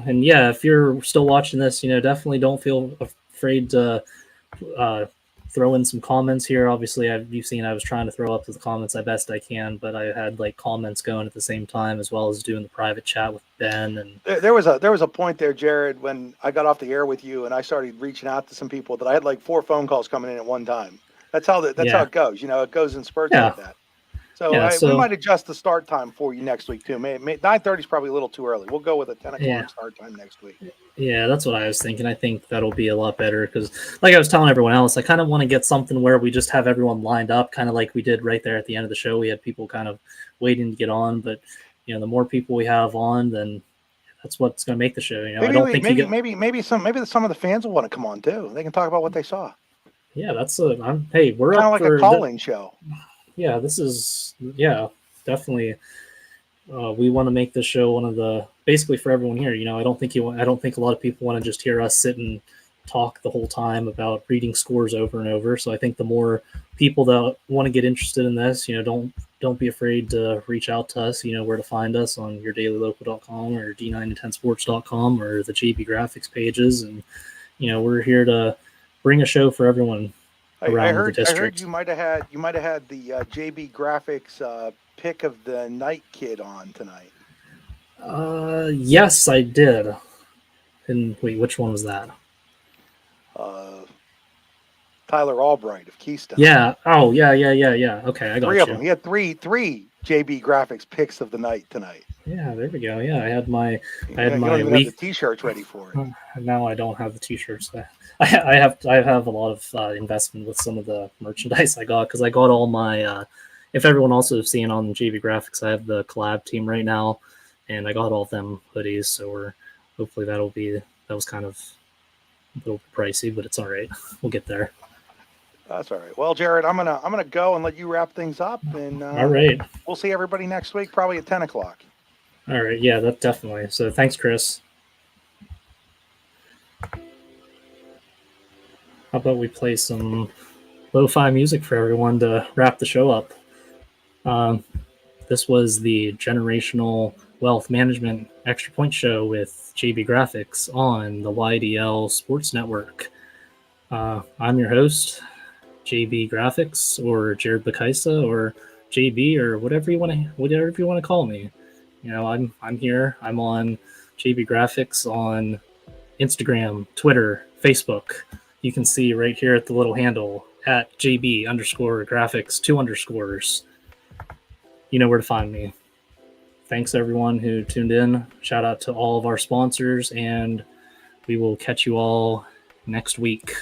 And yeah, if you're still watching this, definitely don't feel afraid to throw in some comments here. Obviously, you've seen I was trying to throw up the comments as best I can, but I had like comments going at the same time as well as doing the private chat with Ben. And There was a point there, Jared, when I got off the air with you and I started reaching out to some people that I had like 4 phone calls coming in at one time. That's how it goes. It goes in spurts like that. So, we might adjust the start time for you next week too. 9:30 is probably a little too early. We'll go with a 10 o'clock start time next week. Yeah, that's what I was thinking. I think that'll be a lot better because, like I was telling everyone else, I kind of want to get something where we just have everyone lined up, kind of like we did right there at the end of the show. We had people kind of waiting to get on, but the more people we have on, then that's what's going to make the show. Maybe some of the fans will want to come on too. They can talk about what they saw. Yeah, that's we're kind up of like for a call-in show. Yeah, this is definitely. We want to make this show one of the basically for everyone here. I don't think a lot of people want to just hear us sit and talk the whole time about reading scores over and over. So I think the more people that want to get interested in this, don't be afraid to reach out to us. You know where to find us on yourdailylocal.com or d910sports.com or the JB Graphics pages, and we're here to bring a show for everyone around the district. I heard you might have had the JB Graphics pick of the night kid on tonight. Yes, I did. And wait, which one was that? Tyler Albright of Keystone. Yeah. Oh, yeah. Okay, I got 3 you. of them. He had three JB Graphics picks of the night tonight. Yeah, there we go. Yeah, I had my you don't even have the T-shirts ready for it. Now I don't have the T-shirts. I have a lot of investment with some of the merchandise I got because I got all my. If everyone also has seen on JB Graphics, I have the collab team right now, and I got all of them hoodies. So hopefully that was kind of a little pricey, but it's all right. We'll get there. That's all right. Well, Jared, I'm gonna go and let you wrap things up, and all right. We'll see everybody next week, probably at 10 o'clock. All right. Yeah, that definitely. So thanks, Chris. How about we play some lo-fi music for everyone to wrap the show up? This was the Generational Wealth Management Extra Point Show with JB Graphics on the YDL Sports Network. I'm your host, JB Graphics, or Jared Bakaisa, or JB, or whatever you want to call me. I'm here. I'm on JB Graphics on Instagram, Twitter, Facebook. You can see right here at the little handle at JB_graphics 2 underscores. You know where to find me. Thanks everyone who tuned in. Shout out to all of our sponsors, and we will catch you all next week.